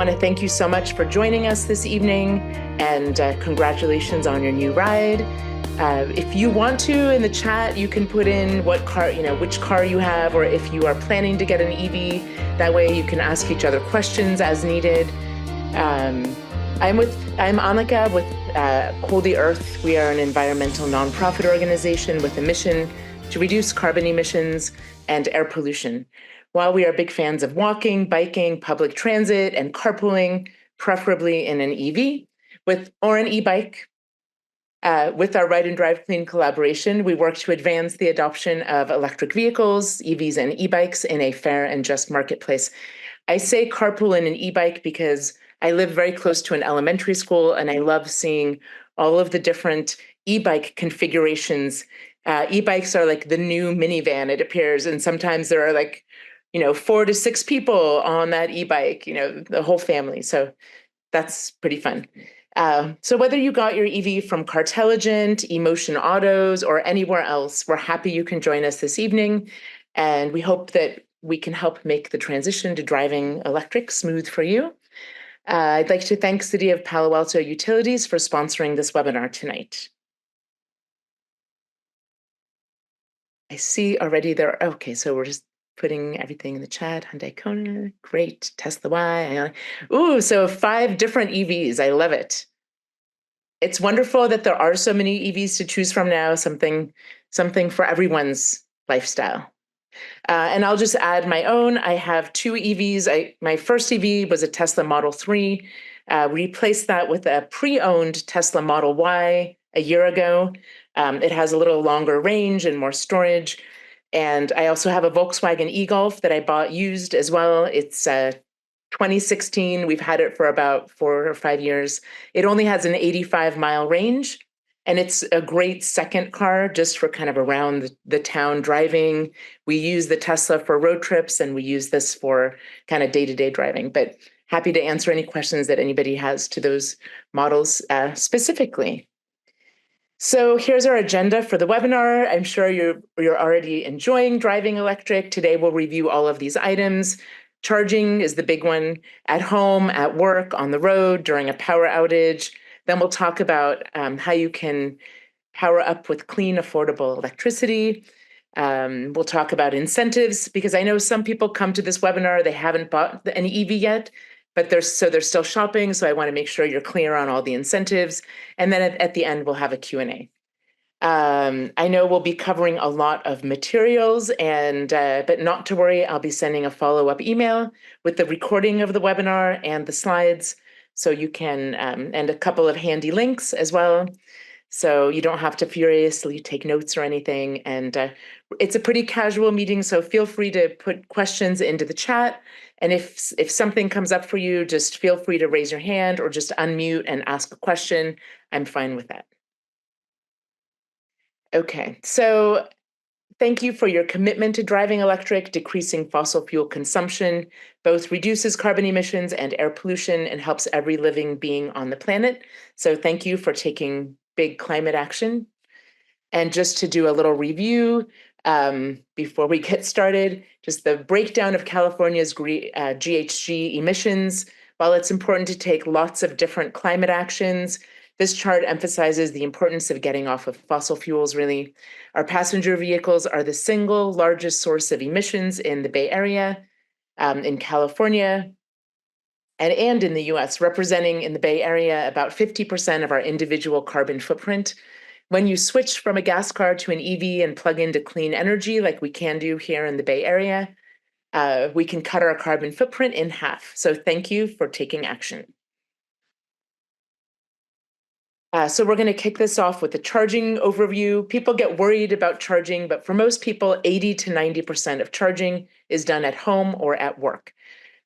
I want to thank you so much for joining us this evening, and congratulations on your new ride. If you want to, in the chat, you can put in what car, which car you have, or if you are planning to get an EV. That way you can ask each other questions as needed. I'm Annika with Cool the Earth. We are an environmental nonprofit organization with a mission to reduce carbon emissions and air pollution. While we are big fans of walking, biking, public transit, and carpooling, preferably in an EV or an e-bike, with our Ride and Drive Clean collaboration, we work to advance the adoption of electric vehicles, EVs, and e-bikes in a fair and just marketplace. I say carpool in an e-bike because I live very close to an elementary school, and I love seeing all of the different e-bike configurations. E-bikes are like the new minivan, it appears, and sometimes there are 4 to 6 people on that e-bike, the whole family. So that's pretty fun. So whether you got your EV from Cartelligent, Emotion Autos, or anywhere else, we're happy you can join us this evening. And we hope that we can help make the transition to driving electric smooth for you. I'd like to thank City of Palo Alto Utilities for sponsoring this webinar tonight. I see already there. Okay, so we're just putting everything in the chat. Hyundai Kona, great. Tesla Y. Ooh, so 5 different EVs. I love it. It's wonderful that there are so many EVs to choose from now, something for everyone's lifestyle. And I'll just add my own. I have 2 EVs. My first EV was a Tesla Model 3. Replaced that with a pre-owned Tesla Model Y a year ago. It has a little longer range and more storage. And I also have a Volkswagen e-Golf that I bought used as well. It's 2016. We've had it for about 4 or 5 years. It only has an 85-mile range, and it's a great second car just for kind of around the town driving. We use the Tesla for road trips, and we use this for kind of day-to-day driving. But happy to answer any questions that anybody has to those models specifically. So here's our agenda for the webinar. I'm sure you're already enjoying driving electric. Today we'll review all of these items. Charging is the big one at home, at work, on the road, during a power outage. Then we'll talk about how you can power up with clean, affordable electricity. We'll talk about incentives, because I know some people come to this webinar, they haven't bought an EV yet, but they're still shopping. So I want to make sure you're clear on all the incentives. And then at the end, we'll have a Q&A. I know we'll be covering a lot of materials, but not to worry, I'll be sending a follow-up email with the recording of the webinar and the slides, so you can, and a couple of handy links as well. So you don't have to furiously take notes or anything. And it's a pretty casual meeting, so feel free to put questions into the chat. And if something comes up for you, just feel free to raise your hand or just unmute and ask a question. I'm fine with that. Okay, so thank you for your commitment to driving electric. Decreasing fossil fuel consumption both reduces carbon emissions and air pollution and helps every living being on the planet. So thank you for taking big climate action. And just to do a little review before we get started, just the breakdown of California's GHG emissions. While it's important to take lots of different climate actions, this chart emphasizes the importance of getting off of fossil fuels, really. Our passenger vehicles are the single largest source of emissions in the Bay Area, in California, and in the US, representing in the Bay Area about 50% of our individual carbon footprint. When you switch from a gas car to an EV and plug into clean energy, like we can do here in the Bay Area, we can cut our carbon footprint in half. So thank you for taking action. So we're going to kick this off with the charging overview. People get worried about charging, but for most people, 80 to 90% of charging is done at home or at work.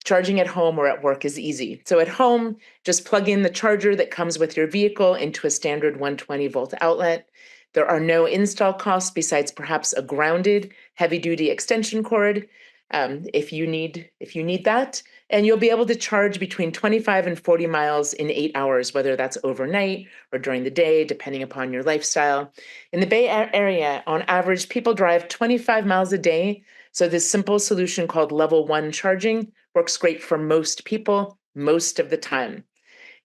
Charging at home or at work is easy. So at home, just plug in the charger that comes with your vehicle into a standard 120-volt outlet. There are no install costs besides perhaps a grounded heavy-duty extension cord if you need that. And you'll be able to charge between 25 and 40 miles in 8 hours, whether that's overnight or during the day, depending upon your lifestyle. In the Bay Area, on average, people drive 25 miles a day. So this simple solution called Level 1 charging works great for most people most of the time.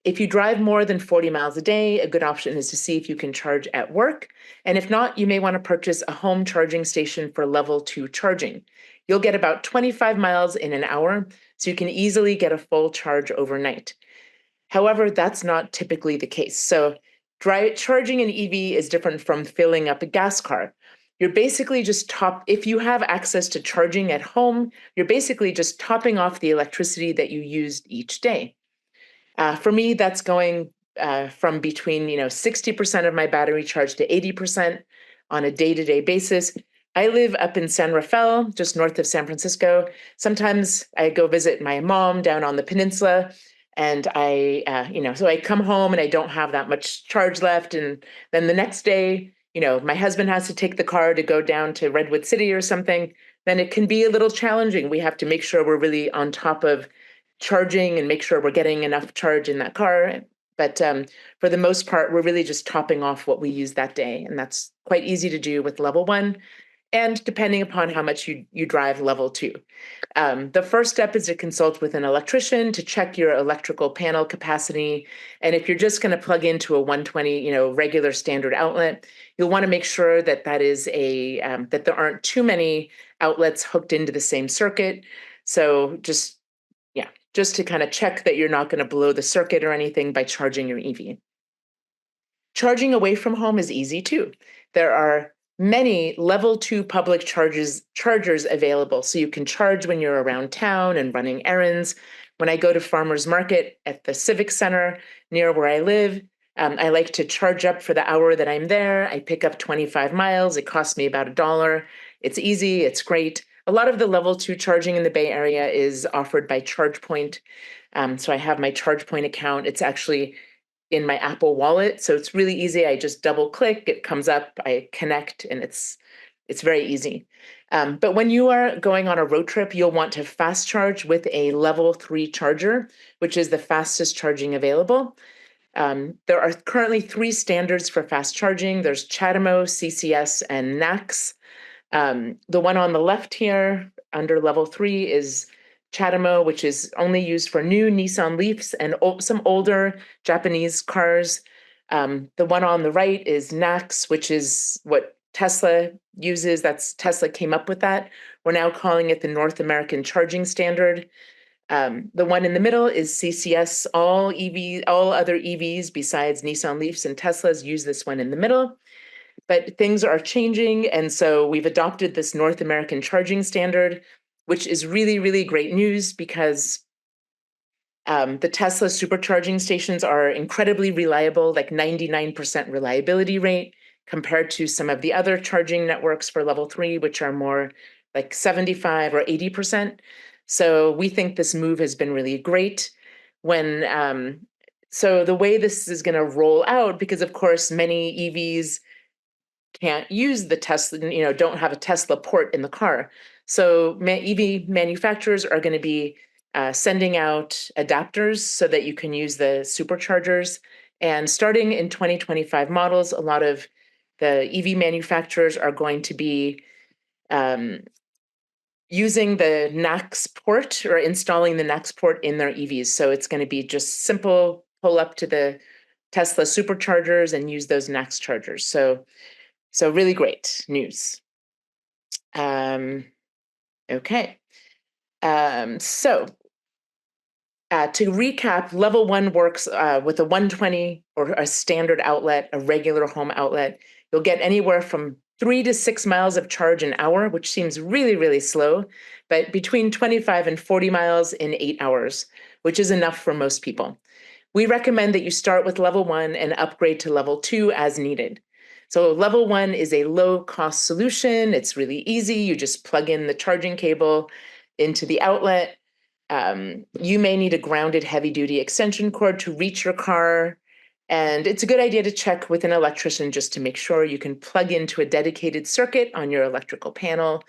If you drive more than 40 miles a day, a good option is to see if you can charge at work. And if not, you may want to purchase a home charging station for level 2 charging. You'll get about 25 miles in an hour, so you can easily get a full charge overnight. However, that's not typically the case. So charging an EV is different from filling up a gas car. You're basically just if you have access to charging at home, you're basically just topping off the electricity that you used each day. For me, that's going from between 60% of my battery charge to 80% on a day-to-day basis. I live up in San Rafael, just north of San Francisco. Sometimes I go visit my mom down on the peninsula, and so I come home and I don't have that much charge left. And then the next day, my husband has to take the car to go down to Redwood City or something. Then it can be a little challenging. We have to make sure we're really on top of charging and make sure we're getting enough charge in that car. But for the most part, we're really just topping off what we use that day. And that's quite easy to do with level 1. And depending upon how much you drive, level 2. The first step is to consult with an electrician to check your electrical panel capacity. And if you're just going to plug into a 120, regular standard outlet, you'll want to make sure that that there aren't too many outlets hooked into the same circuit. So just to kind of check that you're not going to blow the circuit or anything by charging your EV. Charging away from home is easy too. There are many level 2 public chargers available. So you can charge when you're around town and running errands. When I go to farmers market at the Civic Center near where I live, I like to charge up for the hour that I'm there. I pick up 25 miles. It costs me about $1. It's easy. It's great. A lot of the level 2 charging in the Bay Area is offered by ChargePoint. So I have my ChargePoint account. It's actually in my Apple Wallet. So it's really easy. I just double click, it comes up, I connect, and it's very easy. But when you are going on a road trip, you'll want to fast charge with a level 3 charger, which is the fastest charging available. There are currently 3 standards for fast charging. There's CHAdeMO, CCS, and NACS. The one on the left here under level 3 is CHAdeMO, which is only used for new Nissan Leafs and some older Japanese cars. The one on the right is NACS, which is what Tesla uses. Tesla came up with that. We're now calling it the North American Charging Standard. The one in the middle is CCS. All other EVs besides Nissan Leafs and Teslas use this one in the middle. But things are changing, and so we've adopted this North American Charging Standard, which is really, really great news because the Tesla supercharging stations are incredibly reliable, like 99% reliability rate, compared to some of the other charging networks for level 3, which are more like 75 or 80%. So we think this move has been really great. So the way this is going to roll out, because of course many EVs can't use the Tesla, don't have a Tesla port in the car. So EV manufacturers are going to be sending out adapters so that you can use the superchargers. And starting in 2025 models, a lot of the EV manufacturers are going to be using the NACS port or installing the NACS port in their EVs. So it's going to be just simple, pull up to the Tesla superchargers and use those NACS chargers. So really great news. Okay. To recap, level 1 works with a 120 or a standard outlet, a regular home outlet. You'll get anywhere from 3 to 6 miles of charge an hour, which seems really, really slow, but between 25 and 40 miles in 8 hours, which is enough for most people. We recommend that you start with level 1 and upgrade to level 2 as needed. So level 1 is a low-cost solution. It's really easy. You just plug in the charging cable into the outlet. You may need a grounded heavy-duty extension cord to reach your car. And it's a good idea to check with an electrician just to make sure you can plug into a dedicated circuit on your electrical panel.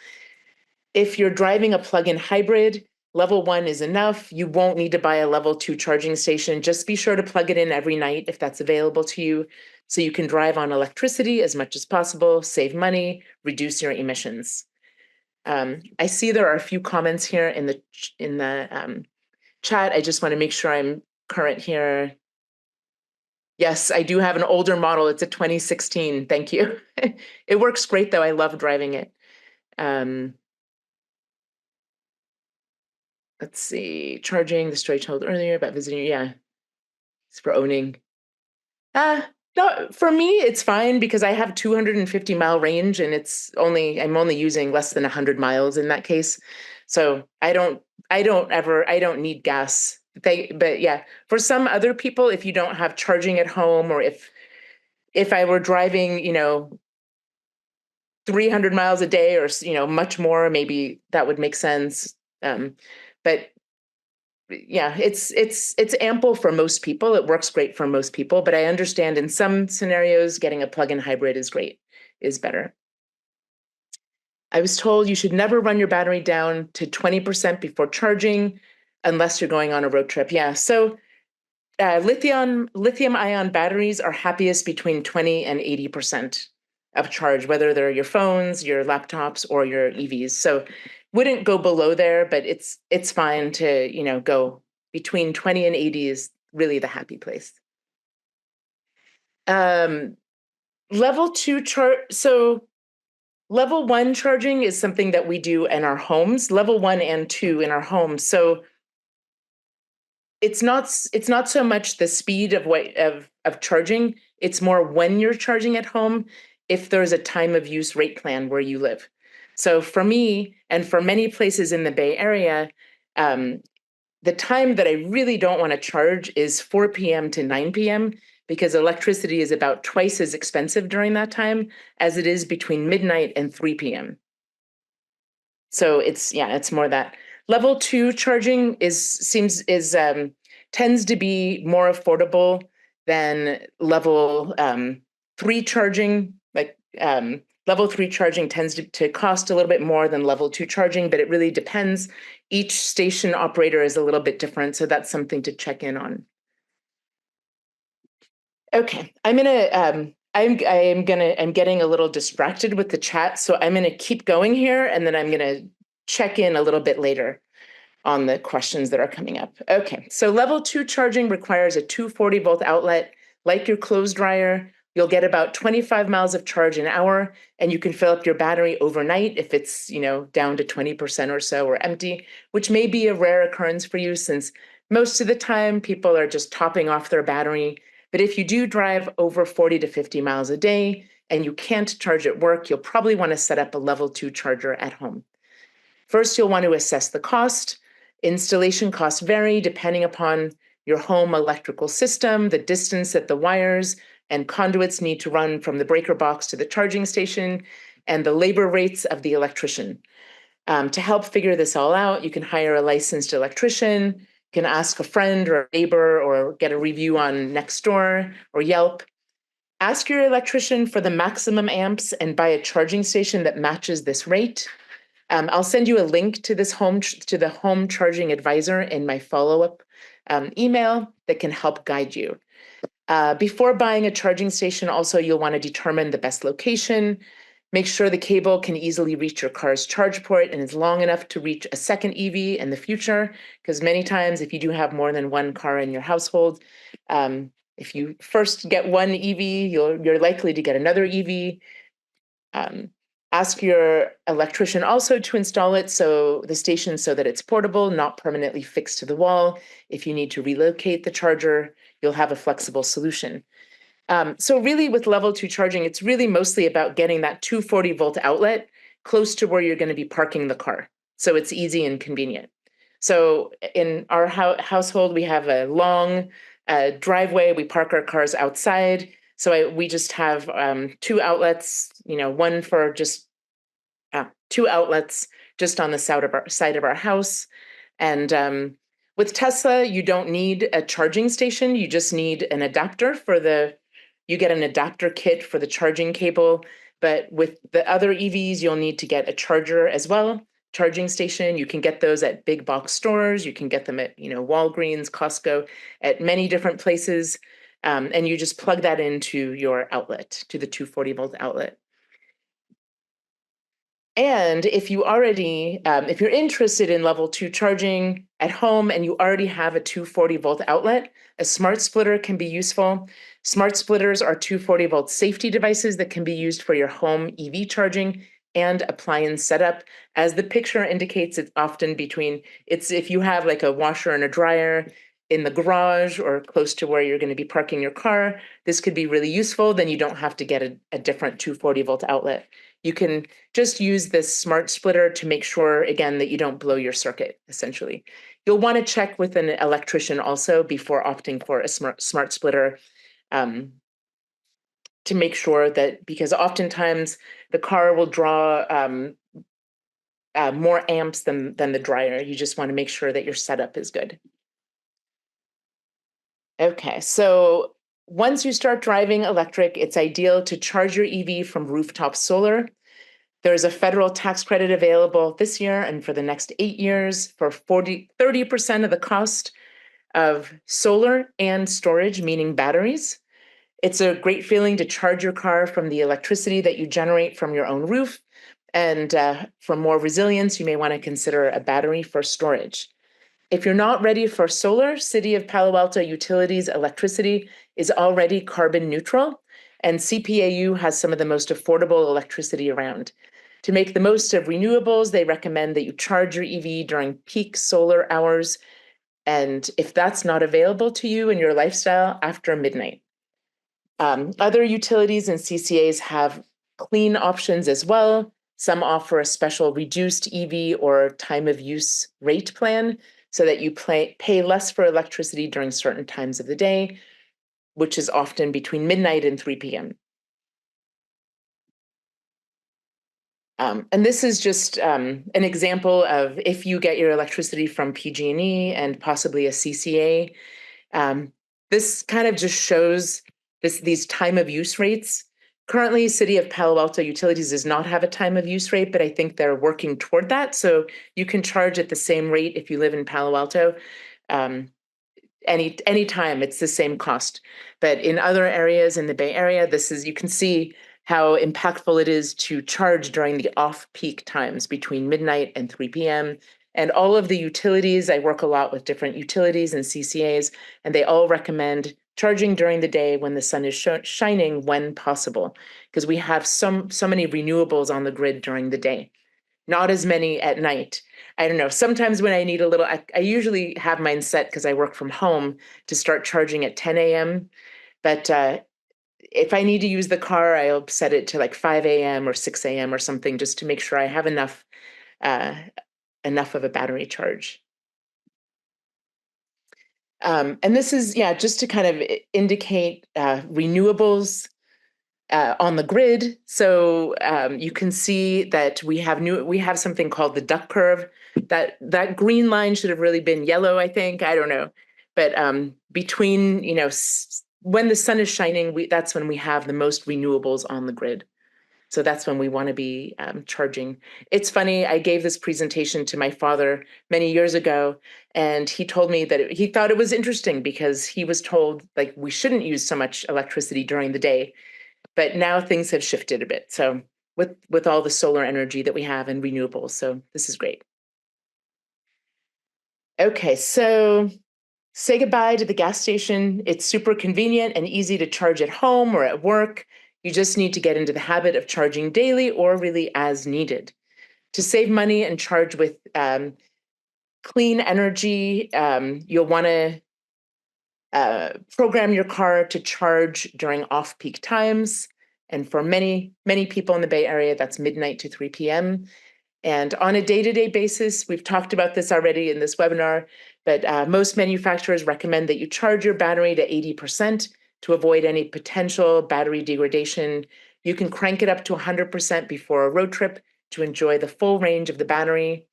If you're driving a plug-in hybrid, level 1 is enough. You won't need to buy a level 2 charging station. Just be sure to plug it in every night if that's available to you, so you can drive on electricity as much as possible, save money, reduce your emissions. I see there are a few comments here in the Chat, I just want to make sure I'm current here. Yes, I do have an older model. It's a 2016. Thank you. It works great though. I love driving it. Um, let's see. Charging, the story told earlier about visiting. Yeah, it's for owning. Uh, no, for me, it's fine because I have 250-mile range and I'm only using less than 100 miles in that case. So I don't need gas. But yeah, for some other people, if you don't have charging at home or if I were driving, 300 miles a day or, much more, maybe that would make sense. But yeah, it's ample for most people. It works great for most people, but I understand in some scenarios getting a plug-in hybrid is better. I was told you should never run your battery down to 20% before charging unless you're going on a road trip. Yeah, so lithium ion batteries are happiest between 20 and 80% of charge, whether they're your phones, your laptops, or your EVs. So wouldn't go below there, but it's fine to, go between 20 and 80 is really the happy place. Um, level two chart. So level one charging is something that we do in our homes, level one and two in our homes. So it's not so much the speed of charging, it's more when you're charging at home if there's a time of use rate plan where you live. So for me and for many places in the Bay Area, um, the time that I really don't want to charge is 4 p.m. to 9 p.m. because electricity is about twice as expensive during that time as it is between midnight and 3 p.m. So it's more that level two charging tends to be more affordable than level three charging. Level three charging tends to cost a little bit more than level two charging, but it really depends. Each station operator is a little bit different, so that's something to check in on. Okay, I'm getting a little distracted with the chat, so I'm gonna keep going here, and then I'm gonna check in a little bit later on the questions that are coming up. Okay, so level two charging requires a 240-volt outlet, like your clothes dryer. You'll get about 25 miles of charge an hour, and you can fill up your battery overnight if it's, down to 20% or so or empty, which may be a rare occurrence for you since most of the time people are just topping off their battery. But if you do drive over 40 to 50 miles a day and you can't charge at work, you'll probably want to set up a level two charger at home. First, you'll want to assess the cost. Installation costs vary depending upon your home electrical system, the distance that the wires and conduits need to run from the breaker box to the charging station, and the labor rates of the electrician. To help figure this all out, you can hire a licensed electrician, you can ask a friend or a neighbor or get a review on Nextdoor or Yelp. Ask your electrician for the maximum amps and buy a charging station that matches this rate. I'll send you a link to the home charging advisor in my follow-up email that can help guide you. Before buying a charging station, also you'll want to determine the best location. Make sure the cable can easily reach your car's charge port and is long enough to reach a second EV in the future. Because many times, if you do have more than one car in your household, if you first get one EV, you're likely to get another EV. Um, Ask your electrician also to install the station so that it's portable, not permanently fixed to the wall. If you need to relocate the charger, you'll have a flexible solution. So really with level two charging, it's really mostly about getting that 240-volt outlet close to where you're going to be parking the car. So it's easy and convenient. So in our household, we have a long driveway. We park our cars outside. So we just have two outlets, one for just two outlets just on the side of our house. And with Tesla, you don't need a charging station. You just need an adapter you get an adapter kit for the charging cable. But with the other EVs, you'll need to get a charger as well, charging station. You can get those at big box stores. You can get them at, Walgreens, Costco, at many different places. And you just plug that into your outlet, to the 240-volt outlet. And if you already, if you're interested in level 2 charging at home and you already have a 240-volt outlet, a smart splitter can be useful. Smart splitters are 240-volt safety devices that can be used for your home EV charging and appliance setup. As the picture indicates, it's often it's if you have like a washer and a dryer in the garage or close to where you're going to be parking your car, this could be really useful. Then you don't have to get a different 240-volt outlet. You can just use this smart splitter to make sure, again, that you don't blow your circuit, essentially. You'll want to check with an electrician also before opting for a smart splitter, to make sure that, because oftentimes the car will draw more amps than the dryer. You just want to make sure that your setup is good. Okay, so once you start driving electric, it's ideal to charge your EV from rooftop solar. There's a federal tax credit available this year and for the next 8 years for 30% of the cost of solar and storage, meaning batteries. It's a great feeling to charge your car from the electricity that you generate from your own roof. And for more resilience, you may want to consider a battery for storage. If you're not ready for solar, City of Palo Alto Utilities electricity is already carbon neutral, and CPAU has some of the most affordable electricity around. To make the most of renewables, they recommend that you charge your EV during peak solar hours, and if that's not available to you in your lifestyle, after midnight. Other utilities and CCAs have clean options as well. Some offer a special reduced EV or time of use rate plan so that you pay less for electricity during certain times of the day, which is often between midnight and 3 p.m. And this is just an example of if you get your electricity from PG&E and possibly a CCA. This kind of just shows these time of use rates. Currently, City of Palo Alto Utilities does not have a time of use rate, but I think they're working toward that. So you can charge at the same rate if you live in Palo Alto. Any time, it's the same cost. But in other areas in the Bay Area, you can see how impactful it is to charge during the off-peak times between midnight and 3 p.m. And all of the utilities, I work a lot with different utilities and CCAs, and they all recommend charging during the day when the sun is shining when possible, because we have so many renewables on the grid during the day, not as many at night. I don't know. Sometimes when I need a little, I usually have mine set because I work from home to start charging at 10 a.m. But if I need to use the car, I'll set it to like 5 a.m. or 6 a.m. or something just to make sure I have enough of a battery charge. And this is, yeah, just to kind of indicate renewables on the grid. So you can see that we have something called the duck curve. That green line should have really been yellow, I think. I don't know. But between, when the sun is shining, that's when we have the most renewables on the grid. So that's when we want to be charging. It's funny, I gave this presentation to my father many years ago, and he told me that he thought it was interesting because he was told like we shouldn't use so much electricity during the day. But now things have shifted a bit. So with all the solar energy that we have and renewables, so this is great. Okay, so say goodbye to the gas station. It's super convenient and easy to charge at home or at work. You just need to get into the habit of charging daily or really as needed. To save money and charge with clean energy, you'll want to program your car to charge during off-peak times. And for many, many people in the Bay Area, that's midnight to 3 p.m. And on a day-to-day basis, we've talked about this already in this webinar, but most manufacturers recommend that you charge your battery to 80% to avoid any potential battery degradation. You can crank it up to 100% before a road trip to enjoy the full range of the battery.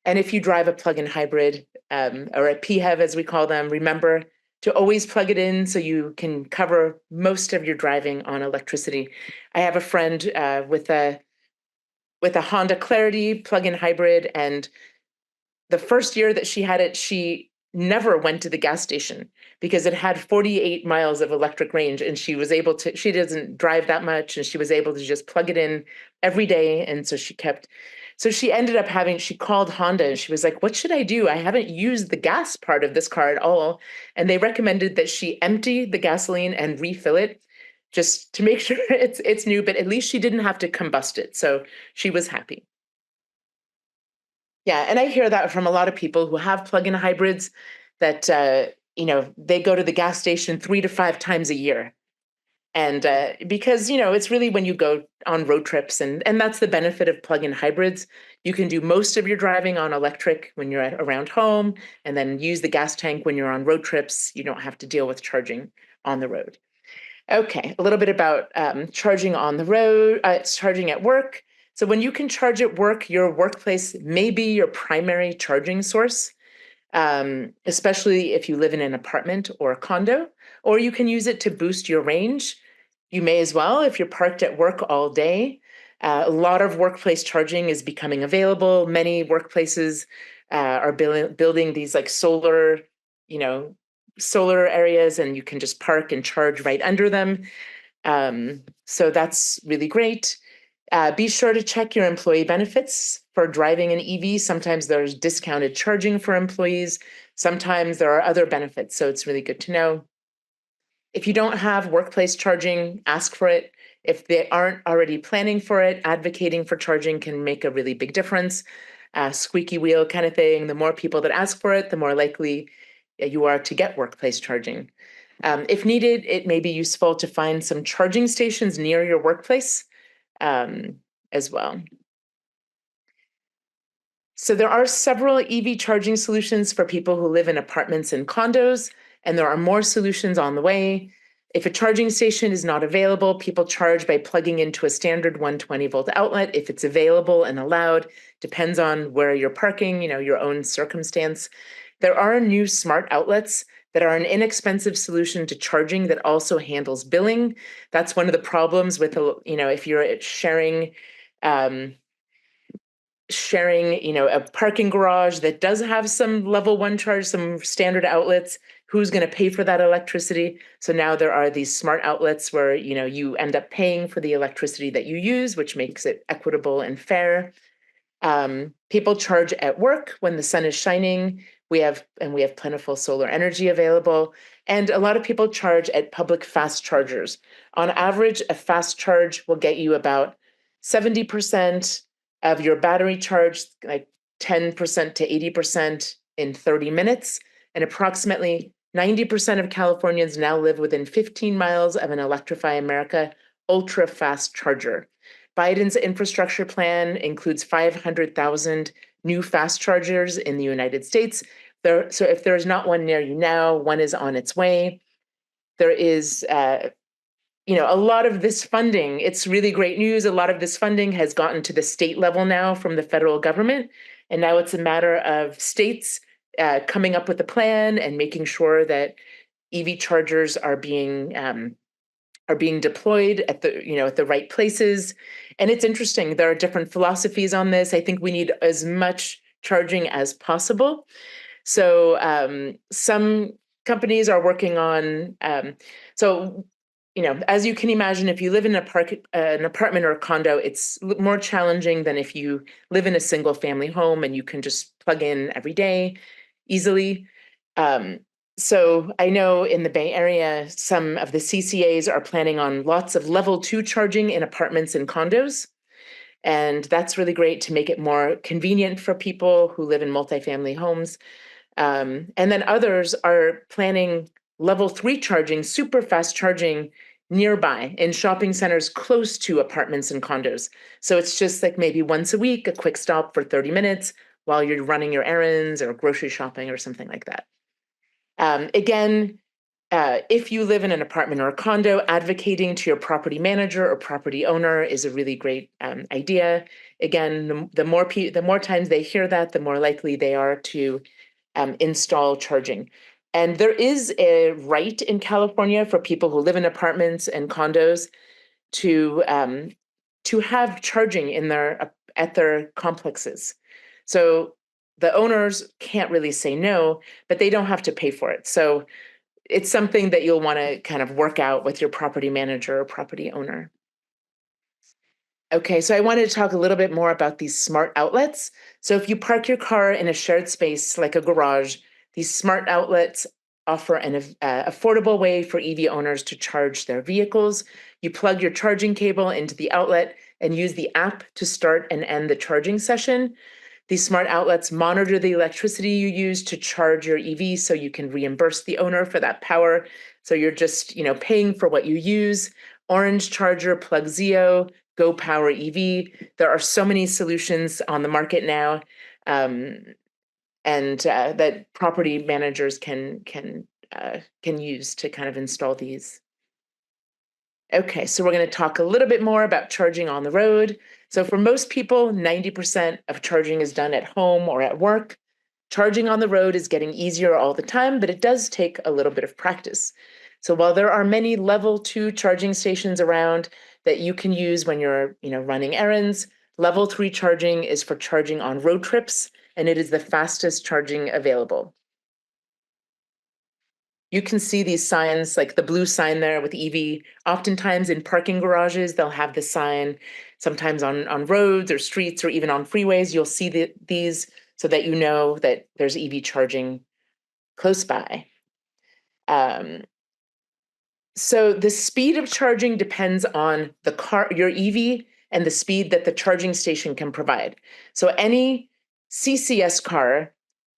And if you drive a plug-in hybrid, or a PHEV as we call them, remember to always plug it in so you can cover most of your driving on electricity. I have a friend with a Honda Clarity plug-in hybrid, and the first year that she had it, she never went to the gas station because it had 48 miles of electric range, and she doesn't drive that much, and she was able to just plug it in every day. And so she ended up she called Honda and she was like, what should I do? I haven't used the gas part of this car at all. And they recommended that she empty the gasoline and refill it just to make sure it's new, but at least she didn't have to combust it. So she was happy. Yeah, and I hear that from a lot of people who have plug-in hybrids that they go to the gas station 3 to 5 times a year. And because it's really when you go on road trips, and that's the benefit of plug-in hybrids. You can do most of your driving on electric when you're around home, and then use the gas tank when you're on road trips. You don't have to deal with charging on the road. Okay, a little bit about charging on the road, charging at work. So when you can charge at work, your workplace may be your primary charging source, especially if you live in an apartment or a condo, or you can use it to boost your range. You may as well if you're parked at work all day. A lot of workplace charging is becoming available. Many workplaces are building these like you know, solar areas, and you can just park and charge right under them. So that's really great. Be sure to check your employee benefits for driving an EV. Sometimes there's discounted charging for employees. Sometimes there are other benefits, so it's really good to know. If you don't have workplace charging, ask for it. If they aren't already planning for it, advocating for charging can make a really big difference. Squeaky wheel kind of thing. The more people that ask for it, the more likely you are to get workplace charging. If needed, it may be useful to find some charging stations near your workplace as well. So there are several EV charging solutions for people who live in apartments and condos, and there are more solutions on the way. If a charging station is not available, people charge by plugging into a standard 120-volt outlet if it's available and allowed. Depends on where you're parking, your own circumstance. There are new smart outlets that are an inexpensive solution to charging that also handles billing. That's one of the problems with, if you're um, sharing, a parking garage that does have some level 1 charge, some standard outlets, who's going to pay for that electricity? So now there are these smart outlets where, you end up paying for the electricity that you use, which makes it equitable and fair. People charge at work when the sun is shining. We have plentiful solar energy available. And a lot of people charge at public fast chargers. On average, a fast charge will get you about 70% of your battery charge, like 10% to 80% in 30 minutes. And approximately 90% of Californians now live within 15 miles of an Electrify America ultra fast charger. Biden's infrastructure plan includes 500,000 new fast chargers in the United States. So if there is not one near you now, one is on its way. There is, a lot of this funding. It's really great news. A lot of this funding has gotten to the state level now from the federal government. And now it's a matter of states coming up with a plan and making sure that EV chargers are being deployed at the right places. And it's interesting. There are different philosophies on this. I think we need as much charging as possible. So some companies are working on. As you can imagine, if you live in an apartment or a condo, it's more challenging than if you live in a single family home and you can just plug in every day easily. So I know in the Bay Area, some of the CCAs are planning on lots of level 2 charging in apartments and condos. And that's really great to make it more convenient for people who live in multifamily homes. And then others are planning level 3 charging, super fast charging nearby in shopping centers close to apartments and condos. So it's just like maybe once a week, a quick stop for 30 minutes while you're running your errands or grocery shopping or something like that. Again, if you live in an apartment or a condo, advocating to your property manager or property owner is a really great idea. Again, the more times they hear that, the more likely they are to install charging. And there is a right in California for people who live in apartments and condos to have charging at their complexes. So the owners can't really say no, but they don't have to pay for it. So it's something that you'll want to kind of work out with your property manager or property owner. Okay, so I wanted to talk a little bit more about these smart outlets. So if you park your car in a shared space like a garage, these smart outlets offer an affordable way for EV owners to charge their vehicles. You plug your charging cable into the outlet and use the app to start and end the charging session. These smart outlets monitor the electricity you use to charge your EV so you can reimburse the owner for that power. So you're just, paying for what you use. Orange Charger, Plugzio, Go Power EV. There are so many solutions on the market now, and that property managers can use to kind of install these. Okay, so we're going to talk a little bit more about charging on the road. So for most people, 90% of charging is done at home or at work. Charging on the road is getting easier all the time, but it does take a little bit of practice. So while there are many level 2 charging stations around that you can use when you're, running errands, level 3 charging is for charging on road trips, and it is the fastest charging available. You can see these signs, like the blue sign there with EV. Oftentimes in parking garages, they'll have this sign. Sometimes on roads or streets or even on freeways, you'll see these so that you know that there's EV charging close by. So the speed of charging depends on your EV, and the speed that the charging station can provide. So any CCS car,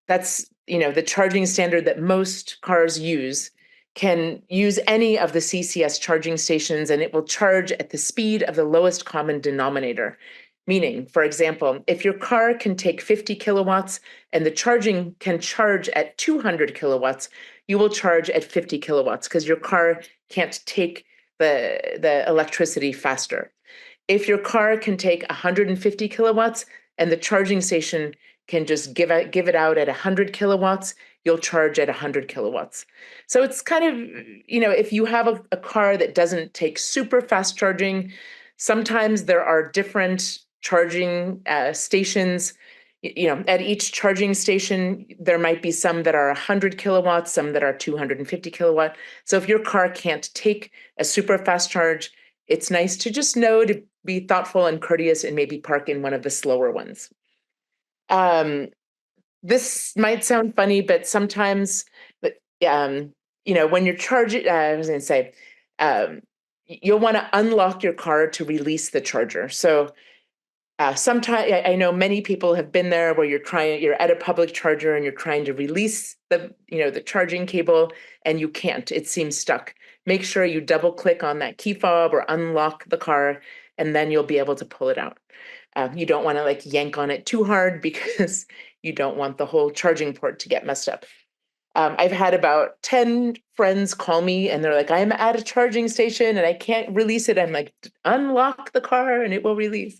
that's the charging standard that most cars use, can use any of the CCS charging stations, and it will charge at the speed of the lowest common denominator. Meaning, for example, if your car can take 50 kilowatts and the charging can charge at 200 kilowatts, you will charge at 50 kilowatts because your car can't take the electricity faster. If your car can take 150 kilowatts and the charging station can just give it out at 100 kilowatts, you'll charge at 100 kilowatts. So it's kind of, if you have a car that doesn't take super fast charging, sometimes there are different charging stations. At each charging station, there might be some that are 100 kilowatts, some that are 250 kilowatt. So if your car can't take a super fast charge, it's nice to just know to be thoughtful and courteous and maybe park in one of the slower ones. This might sound funny, but sometimes, when you're charging, I was going to say, you'll want to unlock your car to release the charger. So sometimes I know many people have been there where you're at a public charger and you're trying to release the charging cable and you can't. It seems stuck. Make sure you double click on that key fob or unlock the car, and then you'll be able to pull it out. You don't want to yank on it too hard because you don't want the whole charging port to get messed up. I've had about 10 friends call me and they're like, I'm at a charging station and I can't release it. I'm like, unlock the car and it will release.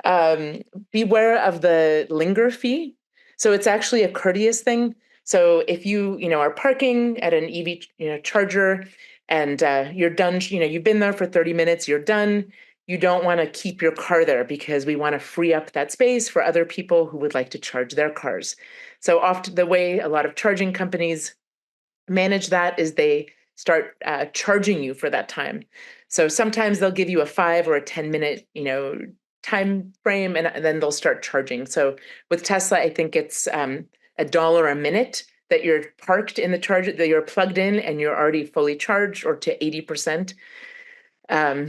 Beware of the linger fee. So it's actually a courteous thing. So if you are parking at an EV charger and you're done, you've been there for 30 minutes, you're done. You don't want to keep your car there because we want to free up that space for other people who would like to charge their cars. So often the way a lot of charging companies manage that is they start charging you for that time. So sometimes they'll give you a 5 or a 10-minute, time frame, and then they'll start charging. So with Tesla, I think it's $1 a minute that you're parked in the charger, that you're plugged in and you're already fully charged or to 80%.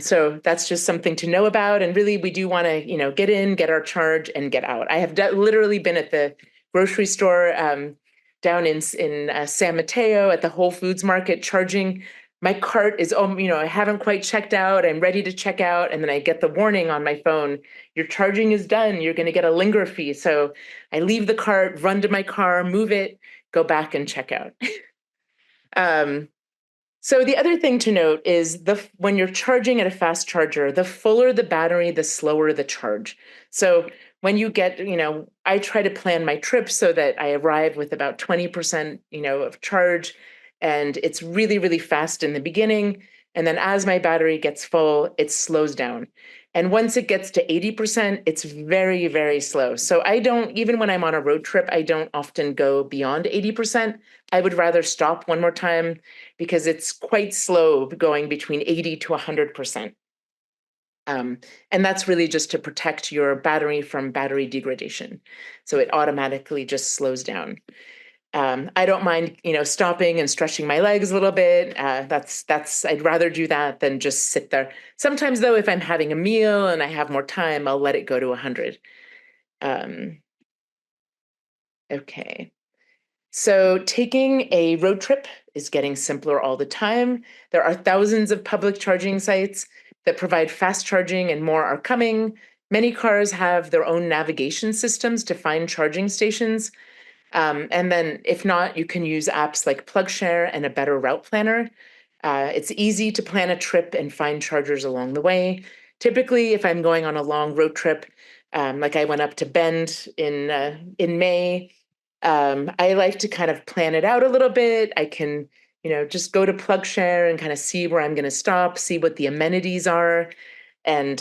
So that's just something to know about. And really, we do want to, get in, get our charge, and get out. I have literally been at the grocery store down in San Mateo at the Whole Foods market charging. My cart is, I haven't quite checked out. I'm ready to check out. And then I get the warning on my phone, your charging is done. You're going to get a linger fee. So I leave the cart, run to my car, move it, go back and check out. So the other thing to note is when you're charging at a fast charger, the fuller the battery, the slower the charge. So when you get, I try to plan my trip so that I arrive with about 20%, of charge, and it's really, really fast in the beginning. And then as my battery gets full, it slows down. And once it gets to 80%, it's very, very slow. So I don't, even when I'm on a road trip, I don't often go beyond 80%. I would rather stop one more time because it's quite slow going between 80 to 100%. And that's really just to protect your battery from battery degradation. So it automatically just slows down. I don't mind, stopping and stretching my legs a little bit. I'd rather do that than just sit there. Sometimes though, if I'm having a meal and I have more time, I'll let it go to 100. Um, okay. So taking a road trip is getting simpler all the time. There are thousands of public charging sites that provide fast charging and more are coming. Many cars have their own navigation systems to find charging stations. And then if not, you can use apps like PlugShare and a better route planner. It's easy to plan a trip and find chargers along the way. Typically, if I'm going on a long road trip, like I went up to Bend in May, I like to kind of plan it out a little bit. I can, just go to PlugShare and kind of see where I'm going to stop, see what the amenities are, and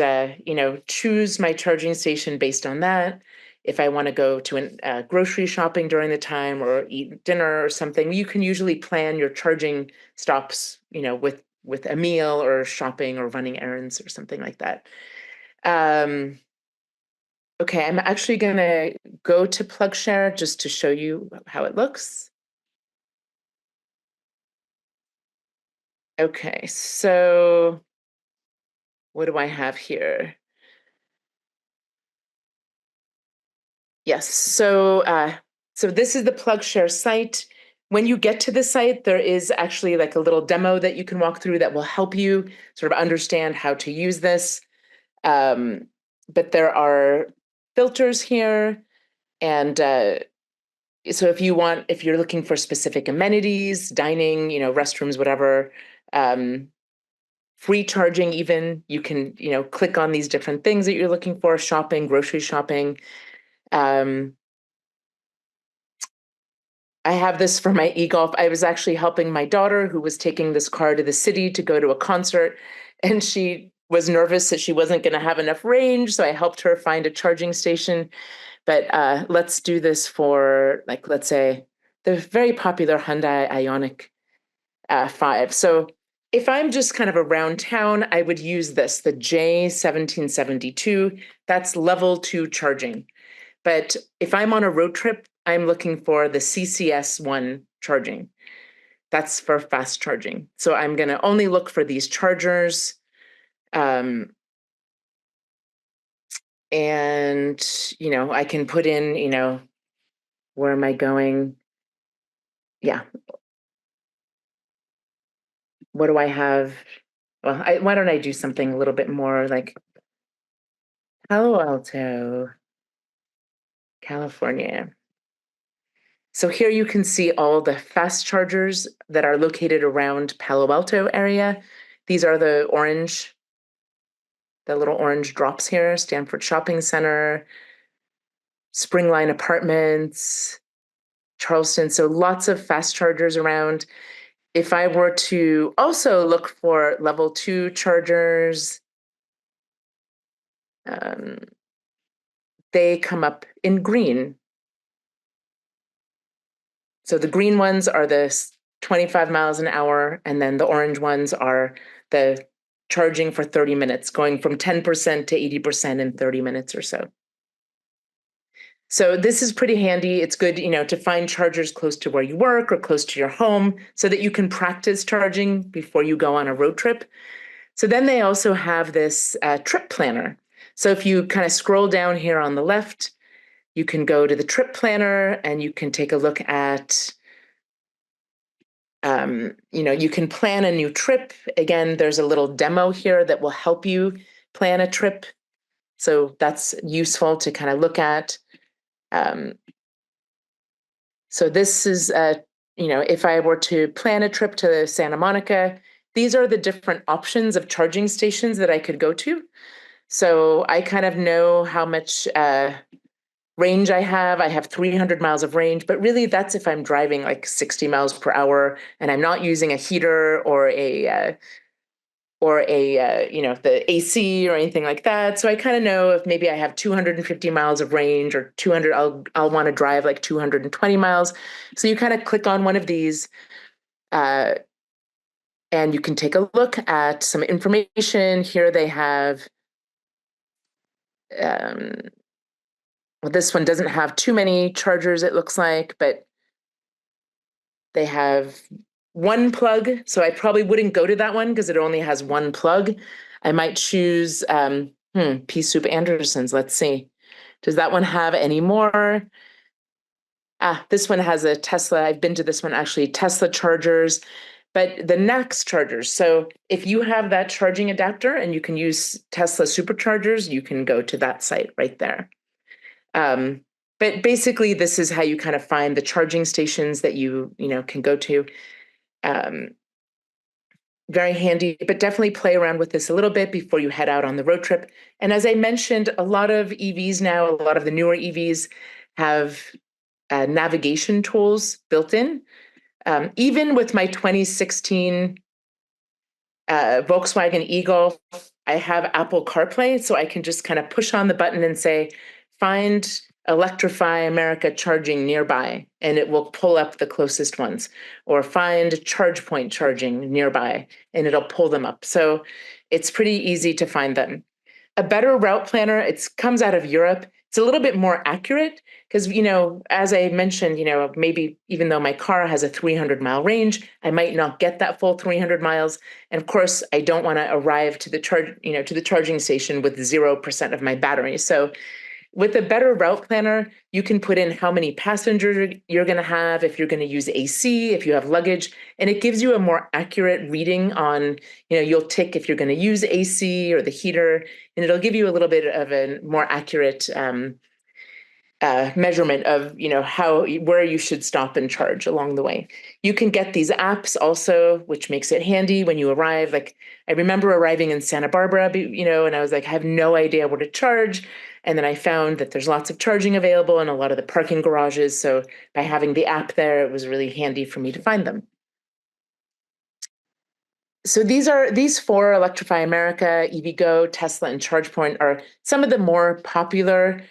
choose my charging station based on that. If I want to go to grocery shopping during the time or eat dinner or something, you can usually plan your charging stops, with a meal or shopping or running errands or something like that. Um, okay, I'm actually going to go to PlugShare just to show you how it looks. Okay, so what do I have here? Yes. So this is the PlugShare site. When you get to the site, there is actually like a little demo that you can walk through that will help you sort of understand how to use this. But there are filters here, and so if you're looking for specific amenities, dining, restrooms, whatever, um, free charging, even you can click on these different things that you're looking for, shopping, grocery shopping. Um, I have this for my e-golf. I was actually helping my daughter who was taking this car to the city to go to a concert, and she was nervous that she wasn't going to have enough range. So I helped her find a charging station. But let's do this for, like, let's say, the very popular Hyundai Ioniq 5. So if I'm just kind of around town, I would use this, the J1772. That's level 2 charging. But if I'm on a road trip, I'm looking for the CCS1 charging. That's for fast charging. So I'm going to only look for these chargers. Um, and, I can put in, where am I going? Yeah. What do I have? Well, why don't I do something a little bit more like Palo Alto, California. So here you can see all the fast chargers that are located around Palo Alto area. These are the little orange drops here, Stanford Shopping Center, Springline Apartments, Charleston. So lots of fast chargers around. If I were to also look for level 2 chargers, um, they come up in green. So the green ones are the 25 miles an hour, and then the orange ones are the charging for 30 minutes, going from 10% to 80% in 30 minutes or so. So this is pretty handy. It's good, to find chargers close to where you work or close to your home so that you can practice charging before you go on a road trip. So then they also have this trip planner. So if you kind of scroll down here on the left, you can go to the trip planner and you can take a look at you can plan a new trip. Again, there's a little demo here that will help you plan a trip. So that's useful to kind of look at. Um, so this is, if I were to plan a trip to Santa Monica, these are the different options of charging stations that I could go to. So I kind of know how much range I have. I have 300 miles of range, but really that's if I'm driving like 60 miles per hour and I'm not using a heater or or the AC or anything like that. So I kind of know if maybe I have 250 miles of range or 200, I'll want to drive like 220 miles. So you kind of click on one of these, uh, and you can take a look at some information. Here they have, um, well, this one doesn't have too many chargers, it looks like, but they have one plug. So I probably wouldn't go to that one because it only has one plug. I might choose Pea Soup Anderson's. Let's see. Does that one have any more? This one has a Tesla. I've been to this one actually, Tesla chargers, but the NACS chargers. So if you have that charging adapter and you can use Tesla superchargers, you can go to that site right there. But basically, this is how you kind of find the charging stations that you can go to. Um, Very handy, but definitely play around with this a little bit before you head out on the road trip. And as I mentioned, a lot of EVs now, a lot of the newer EVs have navigation tools built in. Even with my 2016 Volkswagen e-Golf, I have Apple CarPlay, so I can just kind of push on the button and say, find Electrify America charging nearby, and it will pull up the closest ones, or find ChargePoint charging nearby, and it'll pull them up. So it's pretty easy to find them. A better route planner, it comes out of Europe. It's a little bit more accurate because, as I mentioned, maybe even though my car has a 300-mile range, I might not get that full 300 miles. And of course, I don't want to arrive to the charging station with 0% of my battery. So with a better route planner, you can put in how many passengers you're going to have, if you're going to use AC, if you have luggage, and it gives you a more accurate reading on, you'll tick if you're going to use AC or the heater, and it'll give you a little bit of a more accurate measurement of, where you should stop and charge along the way. You can get these apps also, which makes it handy when you arrive. Like I remember arriving in Santa Barbara, and I was like, I have no idea where to charge. And then I found that there's lots of charging available in a lot of the parking garages. So by having the app there, it was really handy for me to find them. So these four, Electrify America, EVgo, Tesla, and ChargePoint, are some of the more popular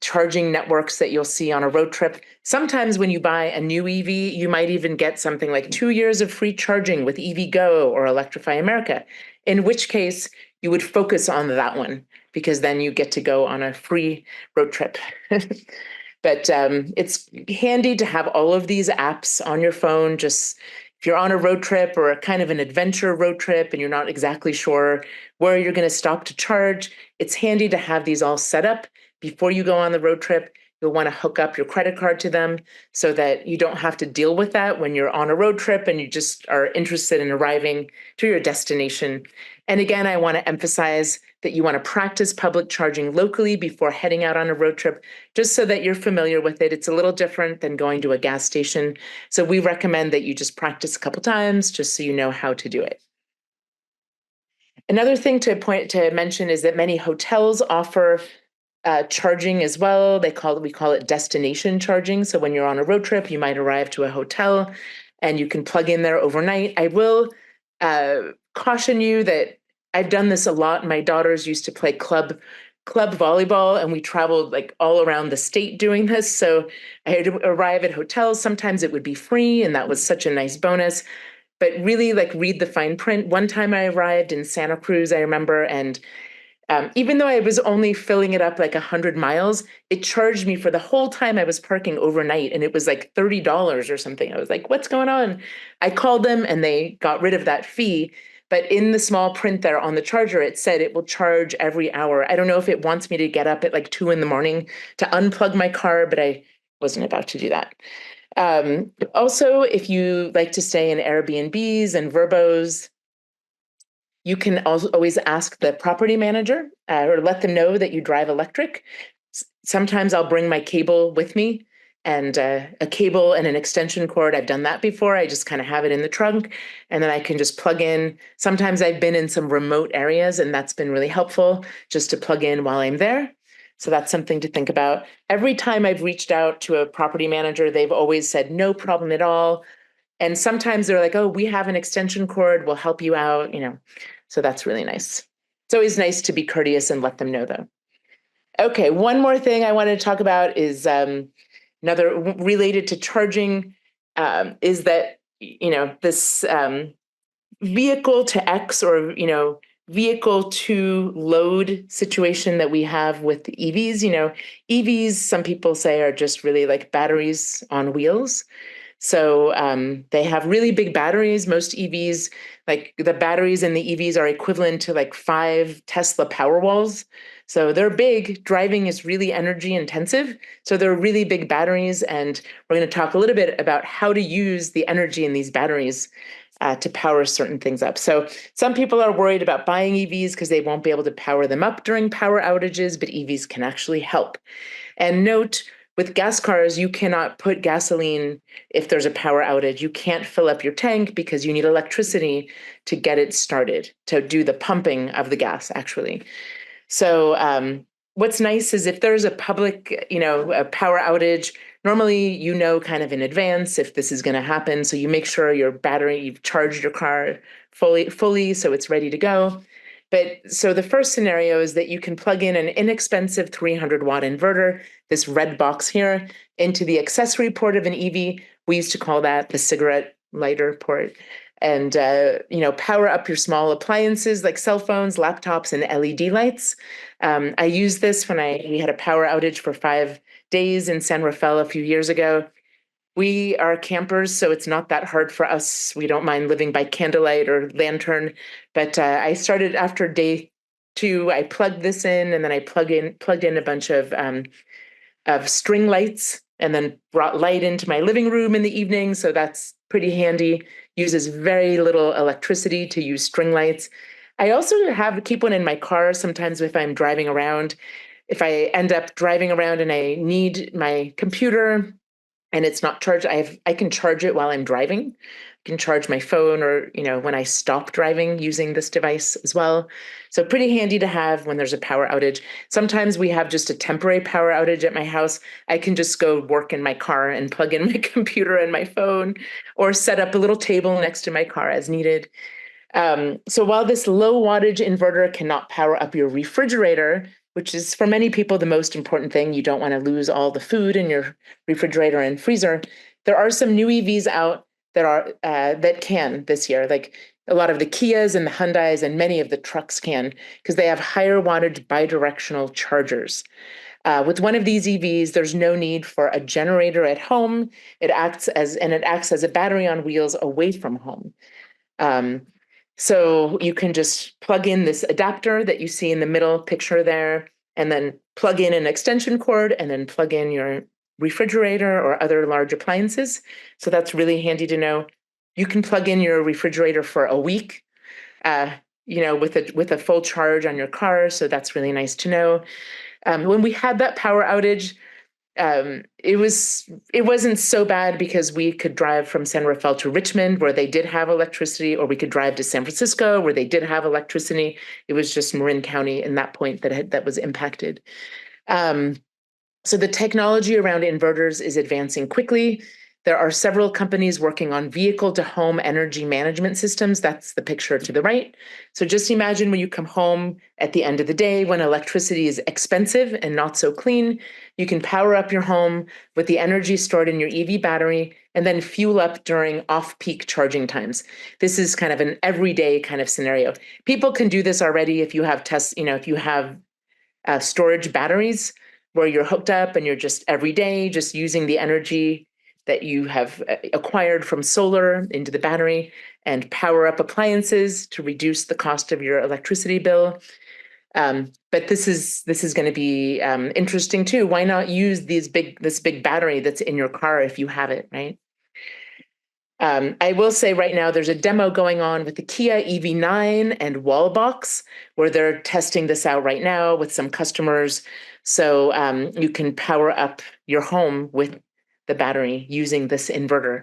charging networks that you'll see on a road trip. Sometimes when you buy a new EV, you might even get something like 2 years of free charging with EVgo or Electrify America, in which case you would focus on that one because then you get to go on a free road trip. But it's handy to have all of these apps on your phone. Just if you're on a road trip or a kind of an adventure road trip and you're not exactly sure where you're going to stop to charge, it's handy to have these all set up before you go on the road trip. You'll want to hook up your credit card to them so that you don't have to deal with that when you're on a road trip and you just are interested in arriving to your destination. And again, I want to emphasize that you want to practice public charging locally before heading out on a road trip, just so that you're familiar with it. It's a little different than going to a gas station. So we recommend that you just practice a couple times just so you know how to do it. Another thing to mention is that many hotels offer charging as well. We call it destination charging. So when you're on a road trip, you might arrive to a hotel and you can plug in there overnight. I will caution you that I've done this a lot. My daughters used to play club volleyball, and we traveled like all around the state doing this. So I had to arrive at hotels. Sometimes it would be free, and that was such a nice bonus. But really, like, read the fine print. One time I arrived in Santa Cruz, I remember, and even though I was only filling it up like 100 miles, it charged me for the whole time I was parking overnight, and it was like $30 or something. I was like, what's going on? I called them and they got rid of that fee. But in the small print there on the charger, it said it will charge every hour. I don't know if it wants me to get up at like 2 a.m. to unplug my car, but I wasn't about to do that. Also, if you like to stay in Airbnbs and Verbos, you can also always ask the property manager or let them know that you drive electric. Sometimes I'll bring my cable with me, and a cable and an extension cord. I've done that before. I just kind of have it in the trunk, and then I can just plug in. Sometimes I've been in some remote areas, and that's been really helpful just to plug in while I'm there. So that's something to think about. Every time I've reached out to a property manager, they've always said, no problem at all. And sometimes they're like, oh, we have an extension cord, we'll help you out. So that's really nice. It's always nice to be courteous and let them know, though. Okay, one more thing I wanted to talk about is another related to charging, is that, this vehicle to X, or, vehicle to load situation that we have with the EVs. EVs, some people say, are just really like batteries on wheels. So they have really big batteries. Most EVs, like the batteries in the EVs, are equivalent to like 5 Tesla Powerwalls. So they're big. Driving is really energy intensive. So they're really big batteries. And we're going to talk a little bit about how to use the energy in these batteries to power certain things up. So some people are worried about buying EVs because they won't be able to power them up during power outages, but EVs can actually help. And note, with gas cars, you cannot put gasoline if there's a power outage. You can't fill up your tank because you need electricity to get it started, to do the pumping of the gas, actually. So what's nice is if there's a public, a power outage, normally kind of in advance if this is going to happen. So you make sure your battery, you've charged your car fully so it's ready to go. But so the first scenario is that you can plug in an inexpensive 300-watt inverter, this red box here, into the accessory port of an EV. We used to call that the cigarette lighter port. And power up your small appliances like cell phones, laptops, and LED lights. I used this when we had a power outage for 5 days in San Rafael a few years ago. We are campers, so it's not that hard for us. We don't mind living by candlelight or lantern. But I started after day 2. I plugged this in, and then I plugged in a bunch of string lights, and then brought light into my living room in the evening. So that's pretty handy. Uses very little electricity to use string lights. I also keep one in my car sometimes if I'm driving around. If I end up driving around and I need my computer and it's not charged, I can charge it while I'm driving. I can charge my phone, or when I stop driving, using this device as well. So pretty handy to have when there's a power outage. Sometimes we have just a temporary power outage at my house. I can just go work in my car and plug in my computer and my phone, or set up a little table next to my car as needed. So while this low wattage inverter cannot power up your refrigerator, which is for many people the most important thing, you don't want to lose all the food in your refrigerator and freezer. There are some new EVs out that can this year, like a lot of the Kias and the Hyundais, and many of the trucks can, because they have higher wattage bidirectional chargers. With one of these EVs, there's no need for a generator at home. It acts as a battery on wheels away from home. So you can just plug in this adapter that you see in the middle picture there, and then plug in an extension cord, and then plug in your refrigerator or other large appliances. So that's really handy to know. You can plug in your refrigerator for a week, with a full charge on your car. So that's really nice to know. When we had that power outage, it wasn't so bad because we could drive from San Rafael to Richmond, where they did have electricity, or we could drive to San Francisco, where they did have electricity. It was just Marin County in that point that was impacted. So the technology around inverters is advancing quickly. There are several companies working on vehicle-to-home energy management systems. That's the picture to the right. So just imagine when you come home at the end of the day, when electricity is expensive and not so clean, you can power up your home with the energy stored in your EV battery and then fuel up during off-peak charging times. This is kind of an everyday kind of scenario. People can do this already if you have if you have storage batteries where you're hooked up and you're just every day just using the energy that you have acquired from solar into the battery and power up appliances to reduce the cost of your electricity bill. But this is going to be interesting too. Why not use this big battery that's in your car if you have it, right? I will say right now there's a demo going on with the Kia EV9 and Wallbox, where they're testing this out right now with some customers. So you can power up your home with the battery using this inverter.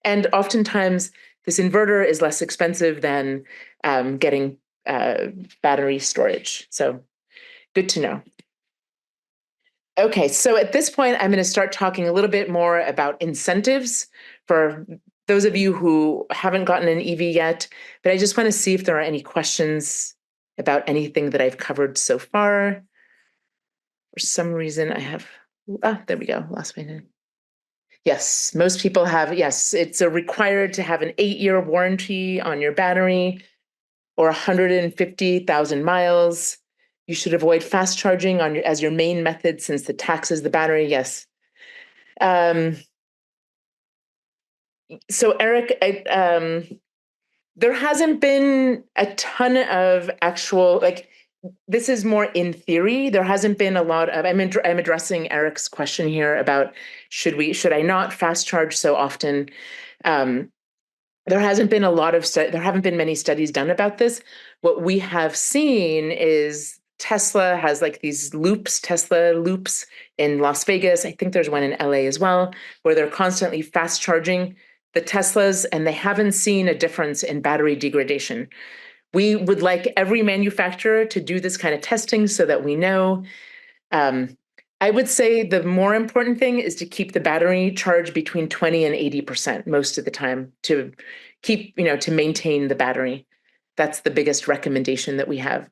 And oftentimes, this inverter is less expensive than getting battery storage. So good to know. Okay, so at this point, I'm going to start talking a little bit more about incentives for those of you who haven't gotten an EV yet, but I just want to see if there are any questions about anything that I've covered so far. For some reason, I have, there we go, lost my name. Yes, most people have, yes, it's required to have an 8-year warranty on your battery or 150,000 miles. You should avoid fast charging as your main method since the taxes the battery. Yes. So Eric, there hasn't been a ton of actual, like, this is more in theory. There hasn't been a lot of, I'm addressing Eric's question here about should I not fast charge so often? There hasn't been there haven't been many studies done about this. What we have seen is Tesla has like these Tesla loops in Las Vegas. I think there's one in LA as well, where they're constantly fast charging the Teslas, and they haven't seen a difference in battery degradation. We would like every manufacturer to do this kind of testing so that we know. I would say the more important thing is to keep the battery charged between 20 and 80% most of the time to keep, to maintain the battery. That's the biggest recommendation that we have.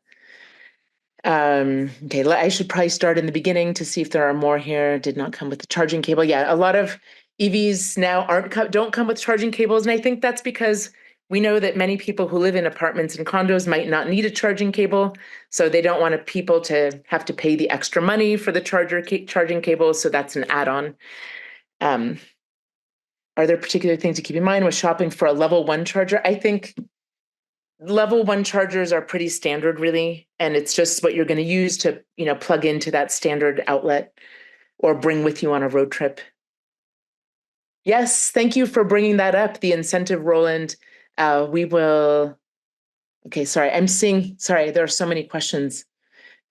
Okay, I should probably start in the beginning to see if there are more here. Did not come with the charging cable. Yeah, a lot of EVs now don't come with charging cables, and I think that's because we know that many people who live in apartments and condos might not need a charging cable, so they don't want people to have to pay the extra money for the charging cable, so that's an add-on. Are there particular things to keep in mind with shopping for a level 1 charger? I think level 1 chargers are pretty standard, really, and it's just what you're going to use to, plug into that standard outlet or bring with you on a road trip. Yes, thank you for bringing that up, the incentive, Roland. We will, okay, sorry, there are so many questions.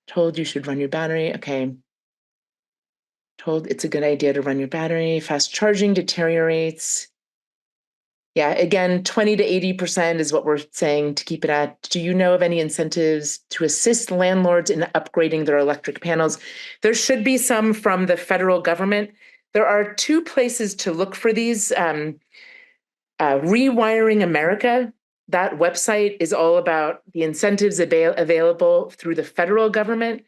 Told you should run your battery, okay. Told it's a good idea to run your battery, fast charging deteriorates. Yeah, again, 20 to 80% is what we're saying to keep it at. Do you know of any incentives to assist landlords in upgrading their electric panels? There should be some from the federal government. There are 2 places to look for these. Rewiring America, that website is all about the incentives available through the federal government.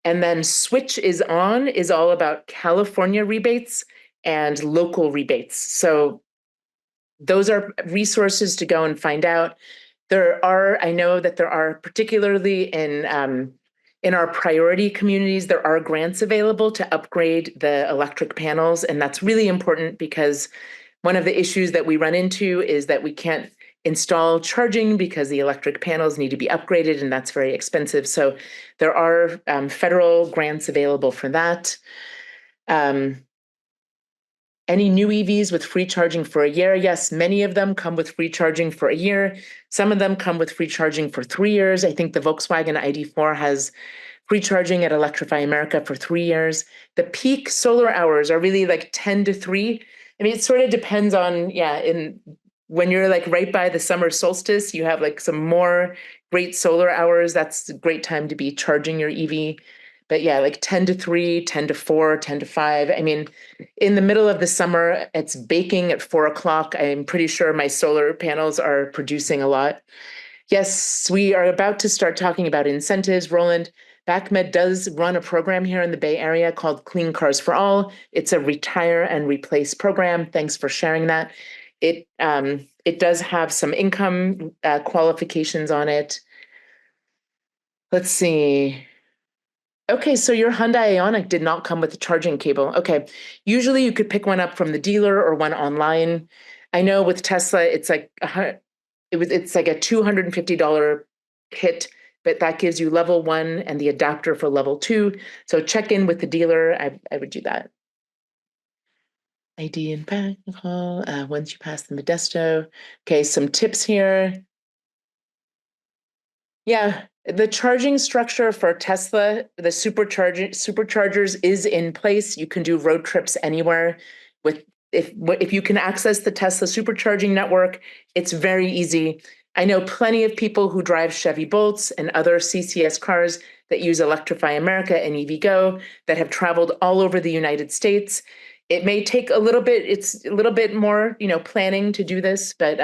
And then Switch is all about California rebates and local rebates. So those are resources to go and find out. I know that there are, particularly in our priority communities, there are grants available to upgrade the electric panels. And that's really important because one of the issues that we run into is that we can't install charging because the electric panels need to be upgraded, and that's very expensive. So there are federal grants available for that. Any new EVs with free charging for a year? Yes, many of them come with free charging for a year. Some of them come with free charging for 3 years. I think the Volkswagen ID4 has free charging at Electrify America for 3 years. The peak solar hours are really like 10 to 3. I mean, it sort of depends on, when you're like right by the summer solstice, you have like some more great solar hours. That's a great time to be charging your EV. But yeah, like 10 to 3, 10 to 4, 10 to 5. I mean, in the middle of the summer, it's baking at 4 o'clock. I'm pretty sure my solar panels are producing a lot. Yes, we are about to start talking about incentives. Roland, BACMed does run a program here in the Bay Area called Clean Cars for All. It's a retire and replace program. Thanks for sharing that. It does have some income qualifications on it. Let's see. Okay, so your Hyundai Ioniq did not come with a charging cable. Okay, usually you could pick one up from the dealer or one online. I know with Tesla, it's like it's like a $250 kit, but that gives you level 1 and the adapter for level 2. So check in with the dealer. I would do that. ID and back call once you pass the Modesto. Okay, some tips here. Yeah, the charging structure for Tesla, the superchargers is in place. You can do road trips anywhere with if you can access the Tesla supercharging network, it's very easy. I know plenty of people who drive Chevy Bolts and other CCS cars that use Electrify America and EVgo that have traveled all over the United States. It may take a little bit, it's a little bit more, planning to do this, but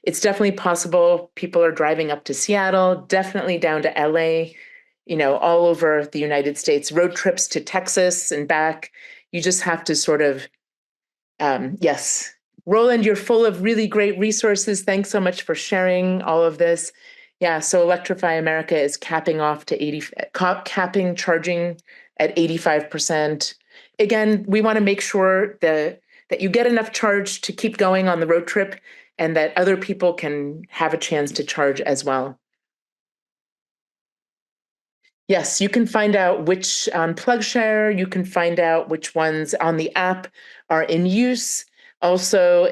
it's definitely possible. People are driving up to Seattle, definitely down to LA, all over the United States, road trips to Texas and back. You just have to sort of, yes. Roland, you're full of really great resources. Thanks so much for sharing all of this. Yeah, so Electrify America is capping off to capping charging at 85%. Again, we want to make sure that you get enough charge to keep going on the road trip and that other people can have a chance to charge as well. Yes, you can find out which on PlugShare, you can find out which ones on the app are in use. Also,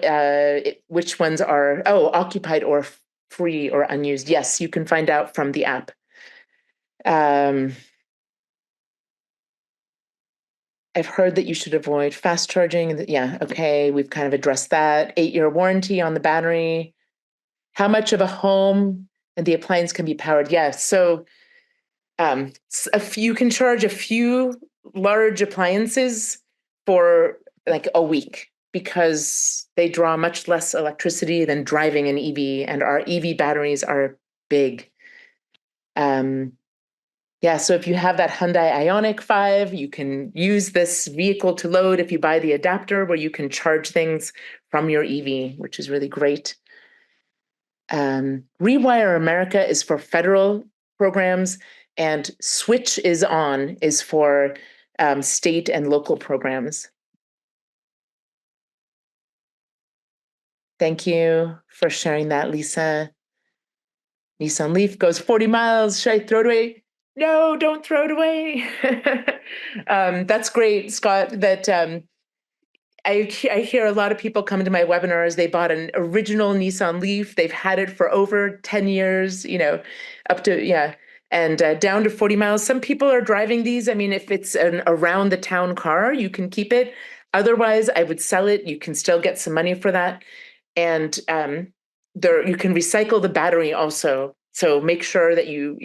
which ones are, occupied or free or unused. Yes, you can find out from the app. I've heard that you should avoid fast charging. Yeah, okay, we've kind of addressed that. 8-year warranty on the battery. How much of a home and the appliance can be powered? Yes, so you can charge a few large appliances for like a week because they draw much less electricity than driving an EV, and our EV batteries are big. Yeah, so if you have that Hyundai Ioniq 5, you can use this vehicle to load if you buy the adapter where you can charge things from your EV, which is really great. Rewire America is for federal programs, and Switch is for state and local programs. Thank you for sharing that, Lisa. Nissan Leaf goes 40 miles. Should I throw it away? No, don't throw it away. That's great, Scott, that I hear a lot of people come to my webinars. They bought an original Nissan Leaf. They've had it for over 10 years, up to, yeah, and down to 40 miles. Some people are driving these. I mean, if it's an around the town car, you can keep it. Otherwise, I would sell it. You can still get some money for that. And you can recycle the battery also. So make sure that you're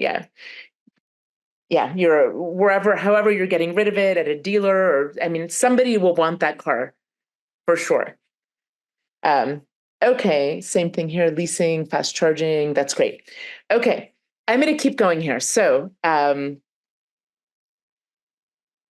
however you're getting rid of it at a dealer, or I mean, somebody will want that car for sure. Okay, same thing here, leasing, fast charging, that's great. Okay, I'm going to keep going here. So,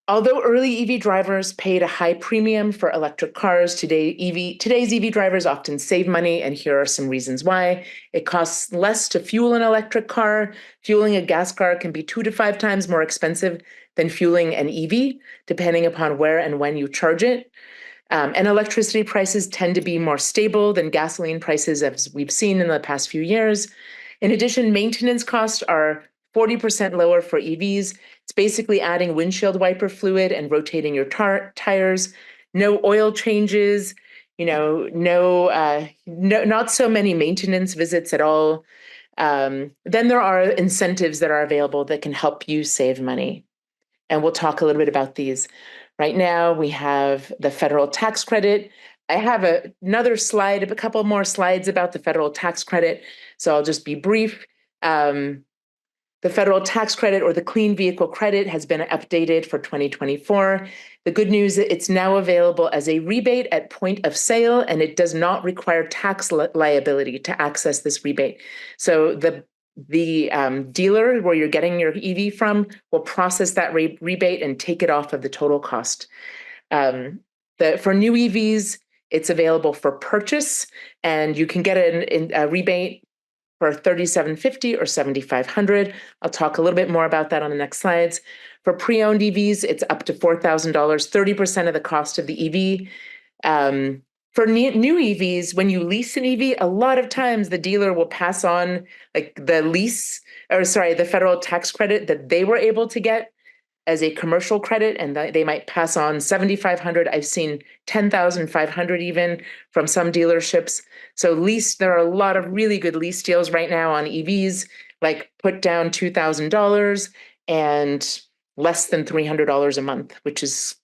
although early EV drivers paid a high premium for electric cars, today's EV drivers often save money, and here are some reasons why. It costs less to fuel an electric car. Fueling a gas car can be 2 to 5 times more expensive than fueling an EV, depending upon where and when you charge it. And electricity prices tend to be more stable than gasoline prices, as we've seen in the past few years. In addition, maintenance costs are 40% lower for EVs. It's basically adding windshield wiper fluid and rotating your tires. No oil changes, not so many maintenance visits at all. Then there are incentives that are available that can help you save money. And we'll talk a little bit about these. Right now, we have the federal tax credit. I have another slide, a couple more slides about the federal tax credit, so I'll just be brief. The federal tax credit, or the Clean Vehicle Credit, has been updated for 2024. The good news is it's now available as a rebate at point of sale, and it does not require tax liability to access this rebate. So the dealer where you're getting your EV from will process that rebate and take it off of the total cost. For new EVs, it's available for purchase, and you can get a rebate for $3,750 or $7,500. I'll talk a little bit more about that on the next slides. For pre-owned EVs, it's up to $4,000, 30% of the cost of the EV. For new EVs, when you lease an EV, a lot of times the dealer will pass on like the federal tax credit that they were able to get as a commercial credit, and they might pass on $7,500. I've seen $10,500 even from some dealerships. So there are a lot of really good lease deals right now on EVs, like put down $2,000 and less than $300 a month, which is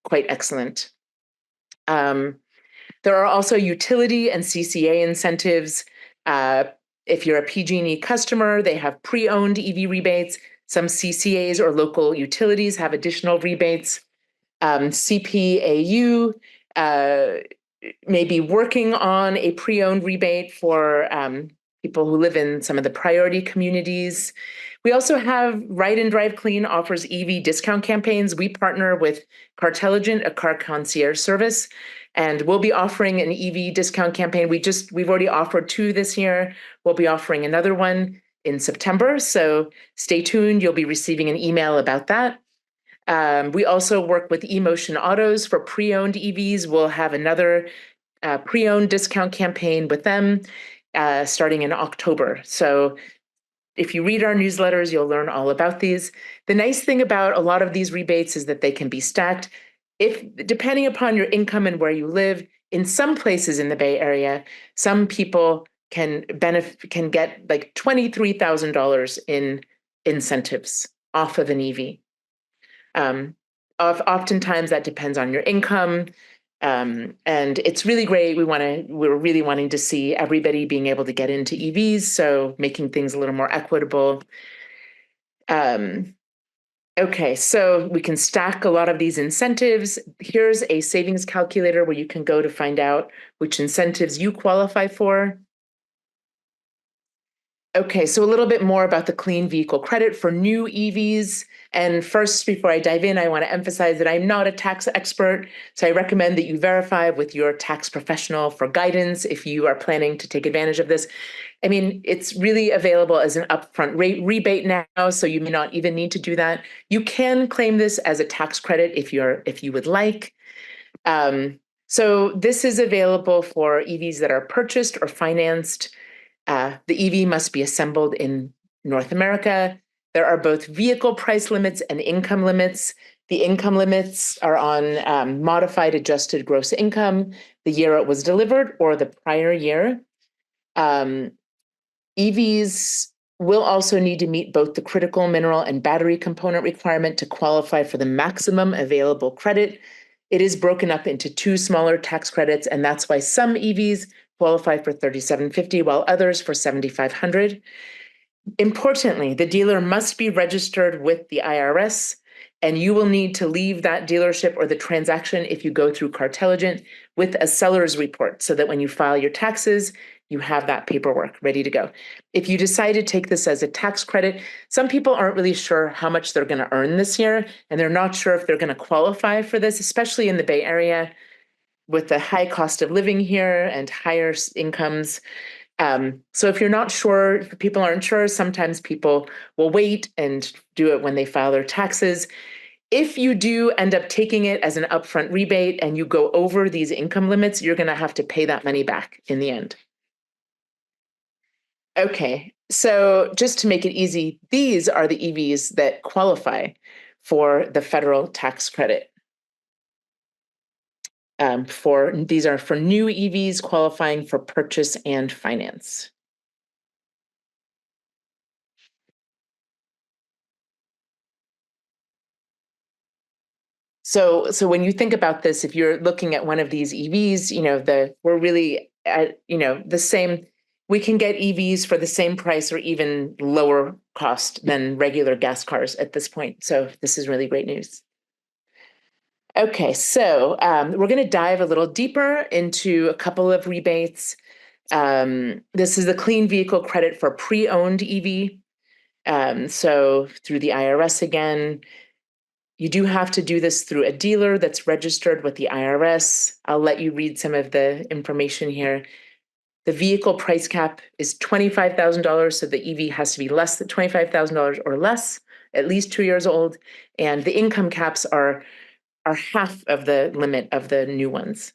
quite excellent. There are also utility and CCA incentives. If you're a PG&E customer, they have pre-owned EV rebates. Some CCAs or local utilities have additional rebates. CPAU may be working on a pre-owned rebate for people who live in some of the priority communities. We also have Ride and Drive Clean offers EV discount campaigns. We partner with Cartelligent, a car concierge service, and we'll be offering an EV discount campaign. We've already offered 2 this year. We'll be offering another one in September. So stay tuned. You'll be receiving an email about that. We also work with eMotion Autos for pre-owned EVs. We'll have another pre-owned discount campaign with them starting in October. So if you read our newsletters, you'll learn all about these. The nice thing about a lot of these rebates is that they can be stacked. If depending upon your income and where you live, in some places in the Bay Area, some people can get like $23,000 in incentives off of an EV. Oftentimes that depends on your income. And it's really great. We're really wanting to see everybody being able to get into EVs, so making things a little more equitable. Okay, so we can stack a lot of these incentives. Here's a savings calculator where you can go to find out which incentives you qualify for. Okay, so a little bit more about the clean vehicle credit for new EVs. And first, before I dive in, I want to emphasize that I'm not a tax expert, so I recommend that you verify with your tax professional for guidance if you are planning to take advantage of this. I mean, it's really available as an upfront rebate now, so you may not even need to do that. You can claim this as a tax credit if you would like. So this is available for EVs that are purchased or financed. The EV must be assembled in North America. There are both vehicle price limits and income limits. The income limits are on modified adjusted gross income, the year it was delivered or the prior year. EVs will also need to meet both the critical mineral and battery component requirement to qualify for the maximum available credit. It is broken up into 2 smaller tax credits, and that's why some EVs qualify for $3,750 while others for $7,500. Importantly, the dealer must be registered with the IRS, and you will need to leave that dealership or the transaction if you go through Cartelligent with a seller's report so that when you file your taxes, you have that paperwork ready to go. If you decide to take this as a tax credit, some people aren't really sure how much they're going to earn this year, and they're not sure if they're going to qualify for this, especially in the Bay Area with the high cost of living here and higher incomes. So if you're not sure, if people aren't sure, sometimes people will wait and do it when they file their taxes. If you do end up taking it as an upfront rebate and you go over these income limits, you're going to have to pay that money back in the end. Okay, so just to make it easy, these are the EVs that qualify for the federal tax credit. These are for new EVs qualifying for purchase and finance. So when you think about this, if you're looking at one of these EVs, we're really at, the same. We can get EVs for the same price or even lower cost than regular gas cars at this point. So this is really great news. Okay, so we're going to dive a little deeper into a couple of rebates. This is the clean vehicle credit for pre-owned EV. So through the IRS again, you do have to do this through a dealer that's registered with the IRS. I'll let you read some of the information here. The vehicle price cap is $25,000, so the EV has to be less than $25,000 or less, at least 2 years old, and the income caps are half of the limit of the new ones.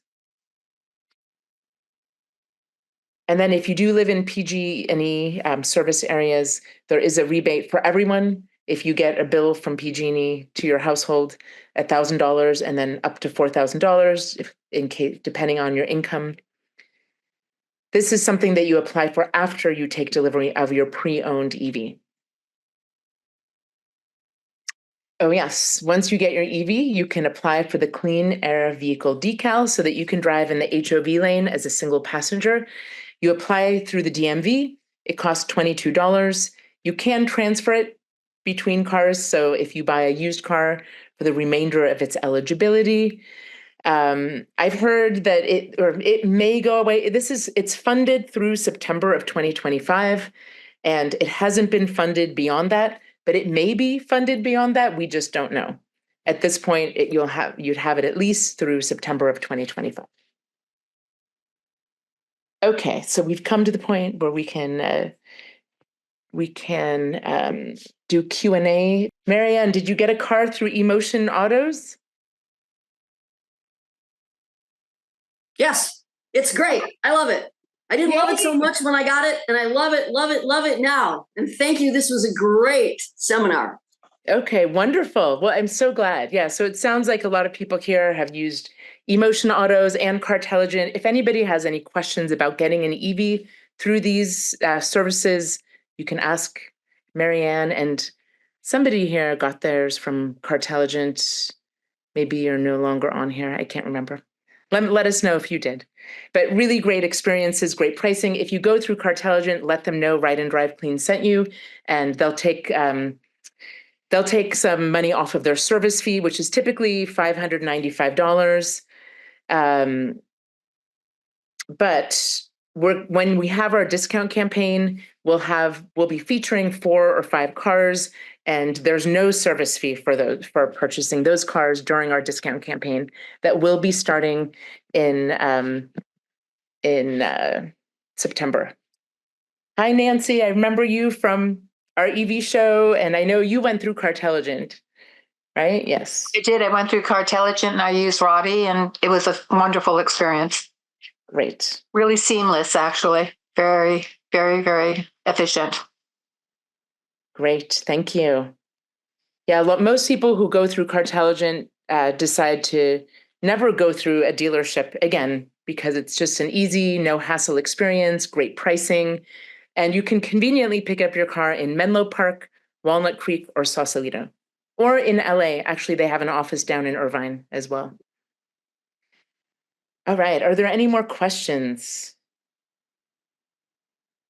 And then if you do live in PG&E service areas, there is a rebate for everyone. If you get a bill from PG&E to your household, $1,000 and then up to $4,000 depending on your income. This is something that you apply for after you take delivery of your pre-owned EV. Oh yes, once you get your EV, you can apply for the Clean Air Vehicle decal so that you can drive in the HOV lane as a single passenger. You apply through the DMV, it costs $22. You can transfer it between cars, so if you buy a used car for the remainder of its eligibility. I've heard that it may go away. It's funded through September of 2025, and it hasn't been funded beyond that, but it may be funded beyond that. We just don't know. At this point, you'd have it at least through September of 2025. Okay, so we've come to the point where we can do Q&A. Marianne, did you get a car through eMotion Autos? Yes, it's great. I love it. I didn't love it so much when I got it, and I love it, love it, love it now. And thank you. This was a great seminar. Okay, wonderful. Well, I'm so glad. Yeah, so it sounds like a lot of people here have used eMotion Autos and Cartelligent. If anybody has any questions about getting an EV through these services, you can ask Marianne. And somebody here got theirs from Cartelligent. Maybe you're no longer on here. I can't remember. Let us know if you did. But really great experiences, great pricing. If you go through Cartelligent, let them know Ride and Drive Clean sent you, and they'll take some money off of their service fee, which is typically $595. But when we have our discount campaign, we'll be featuring 4 or 5 cars, and there's no service fee for purchasing those cars during our discount campaign that will be starting in September. Hi, Nancy. I remember you from our EV show, and I know you went through Cartelligent, right? Yes. I did. I went through Cartelligent and I used Robbie, and it was a wonderful experience. Great. Really seamless, actually. Very, very, very efficient. Great. Thank you. Yeah, most people who go through Cartelligent decide to never go through a dealership again because it's just an easy, no hassle experience, great pricing. And you can conveniently pick up your car in Menlo Park, Walnut Creek, or Sausalito. Or in LA. Actually, they have an office down in Irvine as well. All right. Are there any more questions?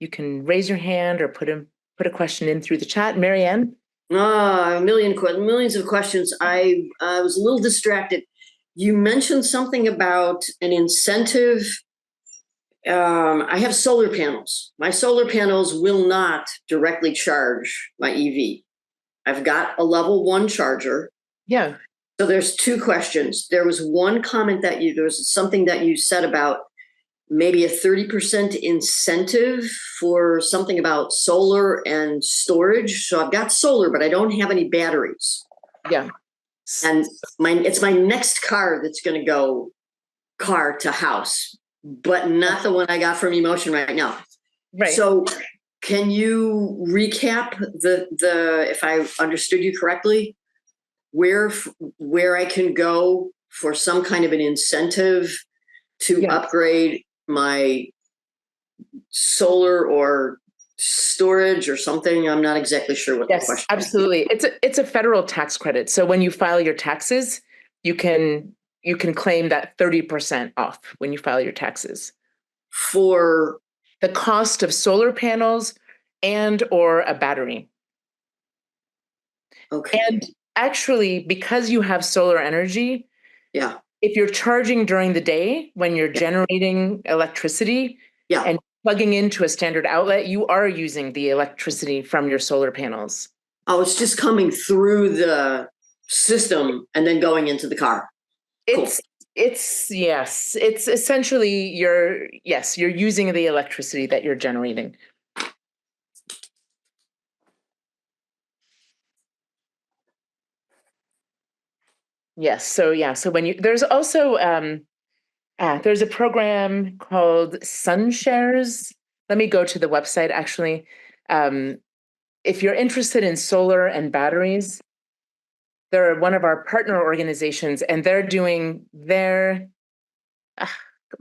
You can raise your hand or put a question in through the chat. Marianne? Millions of questions. I was a little distracted. You mentioned something about an incentive. I have solar panels. My solar panels will not directly charge my EV. I've got a level 1 charger. Yeah. So there's 2 questions. There was one comment there was something that you said about maybe a 30% incentive for something about solar and storage. So I've got solar, but I don't have any batteries. Yeah. And it's my next car that's going to go car to house, but not the one I got from eMotion right now. Right. So can you recap the if I understood you correctly, where I can go for some kind of an incentive to upgrade my solar or storage or something? I'm not exactly sure what the question is. Absolutely. It's a federal tax credit. So when you file your taxes, you can claim that 30% off when you file your taxes. For the cost of solar panels and or a battery. Okay. And actually, because you have solar energy, if you're charging during the day when you're generating electricity and plugging into a standard outlet, you are using the electricity from your solar panels. Oh, it's just coming through the system and then going into the car. It's essentially you're using the electricity that you're generating. Yes. So when there's also there's a program called SunShares. Let me go to the website actually. If you're interested in solar and batteries, they're one of our partner organizations, and they're doing their come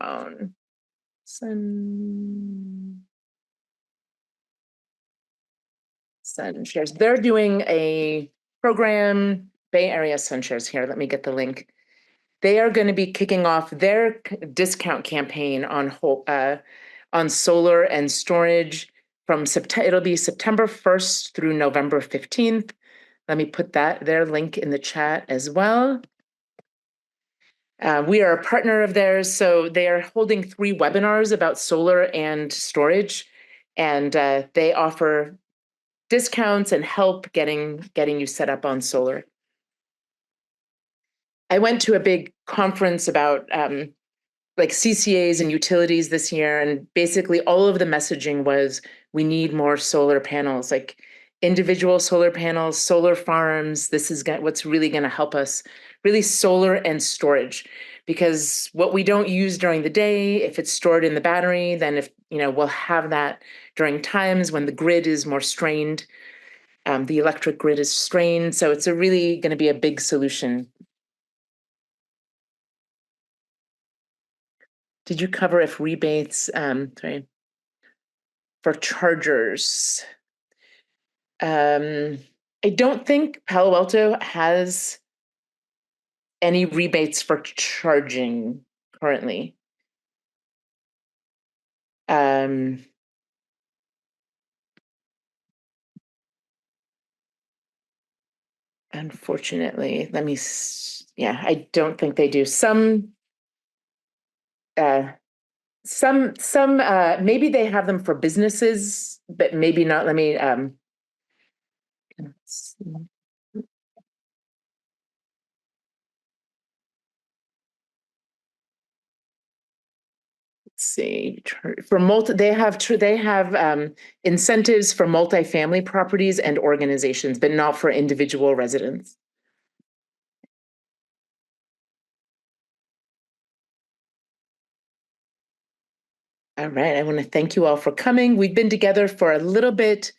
on. SunShares. They're doing a program, Bay Area SunShares here. Let me get the link. They are going to be kicking off their discount campaign on solar and storage from September. It'll be September 1st through November 15th. Let me put their link in the chat as well. We are a partner of theirs, so they are holding 3 webinars about solar and storage, and they offer discounts and help getting you set up on solar. I went to a big conference about like CCAs and utilities this year, and basically all of the messaging was we need more solar panels, like individual solar panels, solar farms. This is what's really going to help us, really solar and storage, because what we don't use during the day, if it's stored in the battery, then if we'll have that during times when the grid is more strained, the electric grid is strained. So it's really going to be a big solution. Did you cover if rebates, sorry, for chargers? I don't think Palo Alto has any rebates for charging currently. Unfortunately, I don't think they do. Some maybe they have them for businesses, but maybe not. Let me see for they have incentives for multifamily properties and organizations, but not for individual residents. All right, I want to thank you all for coming. We've been together for a little bit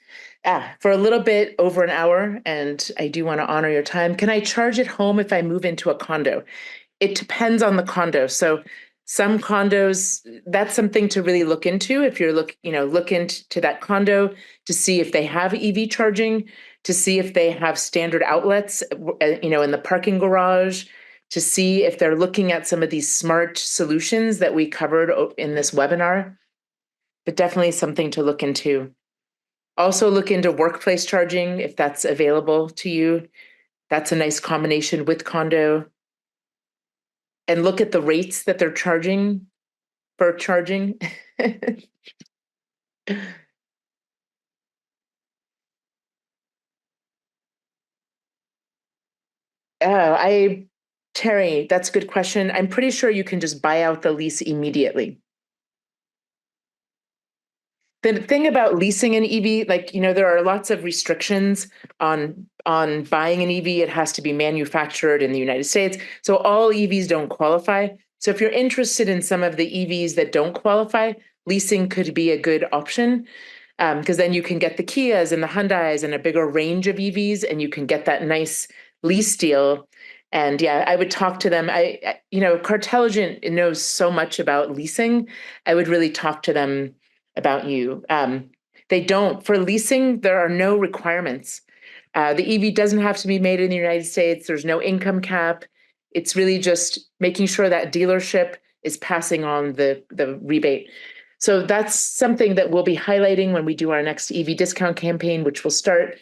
over an hour, and I do want to honor your time. Can I charge at home if I move into a condo? It depends on the condo. So some condos, that's something to really look into. If you're look into that condo to see if they have EV charging, to see if they have standard outlets, in the parking garage, to see if they're looking at some of these smart solutions that we covered in this webinar. But definitely something to look into. Also look into workplace charging if that's available to you. That's a nice combination with condo. And look at the rates that they're charging for charging. Terry, that's a good question. I'm pretty sure you can just buy out the lease immediately. The thing about leasing an EV, there are lots of restrictions on buying an EV. It has to be manufactured in the United States. So all EVs don't qualify. So if you're interested in some of the EVs that don't qualify, leasing could be a good option, because then you can get the Kias and the Hyundais and a bigger range of EVs, and you can get that nice lease deal. And yeah, I would talk to them. Cartelligent knows so much about leasing. I would really talk to them about you. They don't. For leasing, there are no requirements. The EV doesn't have to be made in the United States. There's no income cap. It's really just making sure that dealership is passing on the rebate. So that's something that we'll be highlighting when we do our next EV discount campaign, which will start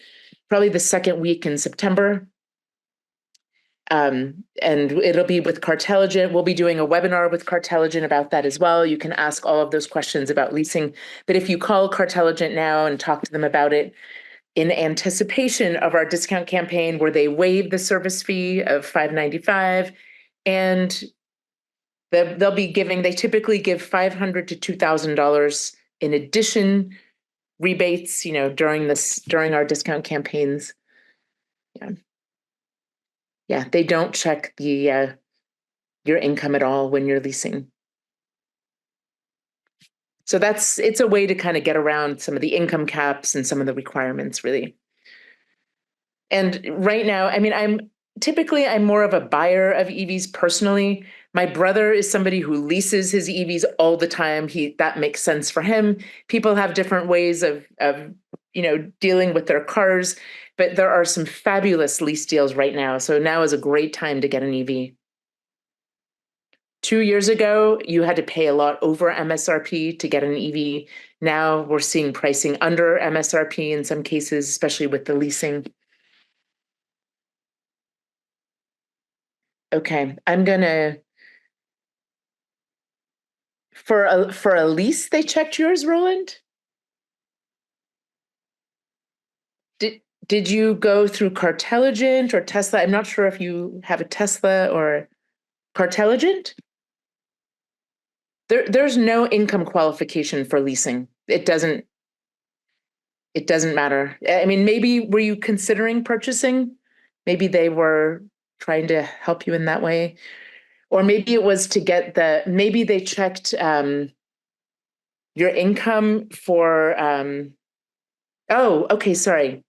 probably the second week in September. And it'll be with Cartelligent. We'll be doing a webinar with Cartelligent about that as well. You can ask all of those questions about leasing. But if you call Cartelligent now and talk to them about it in anticipation of our discount campaign, where they waive the service fee of $595, and they typically give $500 to $2,000 in addition rebates, during our discount campaigns. Yeah, they don't check your income at all when you're leasing. So it's a way to kind of get around some of the income caps and some of the requirements, really. And right now, I'm more of a buyer of EVs personally. My brother is somebody who leases his EVs all the time. That makes sense for him. People have different ways of dealing with their cars, but there are some fabulous lease deals right now. So now is a great time to get an EV. 2 years ago, you had to pay a lot over MSRP to get an EV. Now we're seeing pricing under MSRP in some cases, especially with the leasing. Okay, I'm gonna, for a lease, they checked yours, Roland? Did you go through Cartelligent or Tesla? I'm not sure if you have a Tesla or Cartelligent. There's no income qualification for leasing. It doesn't matter. I mean, maybe were you considering purchasing? Maybe they were trying to help you in that way. Or maybe it was to get maybe they checked your income for, oh, okay, sorry.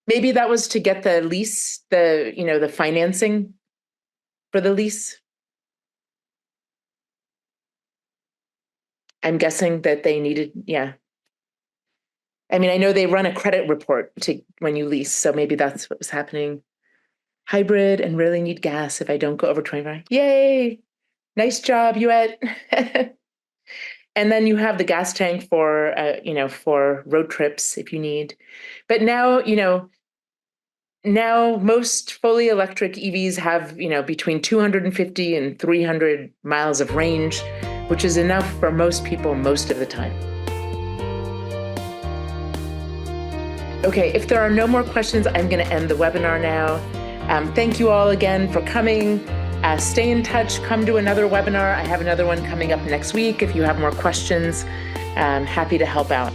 Maybe that was to get the lease, the financing for the lease. I'm guessing that they needed, yeah. I mean, I know they run a credit report when you lease, so maybe that's what was happening. Hybrid and really need gas if I don't go over 25. Yay! Nice job, Yuet. And then you have the gas tank for, for road trips if you need. But now, now most fully electric EVs have, between 250 and 300 miles of range, which is enough for most people most of the time. Okay, if there are no more questions, I'm going to end the webinar now. Thank you all again for coming. Stay in touch, come to another webinar. I have another one coming up next week. If you have more questions, I'm happy to help out.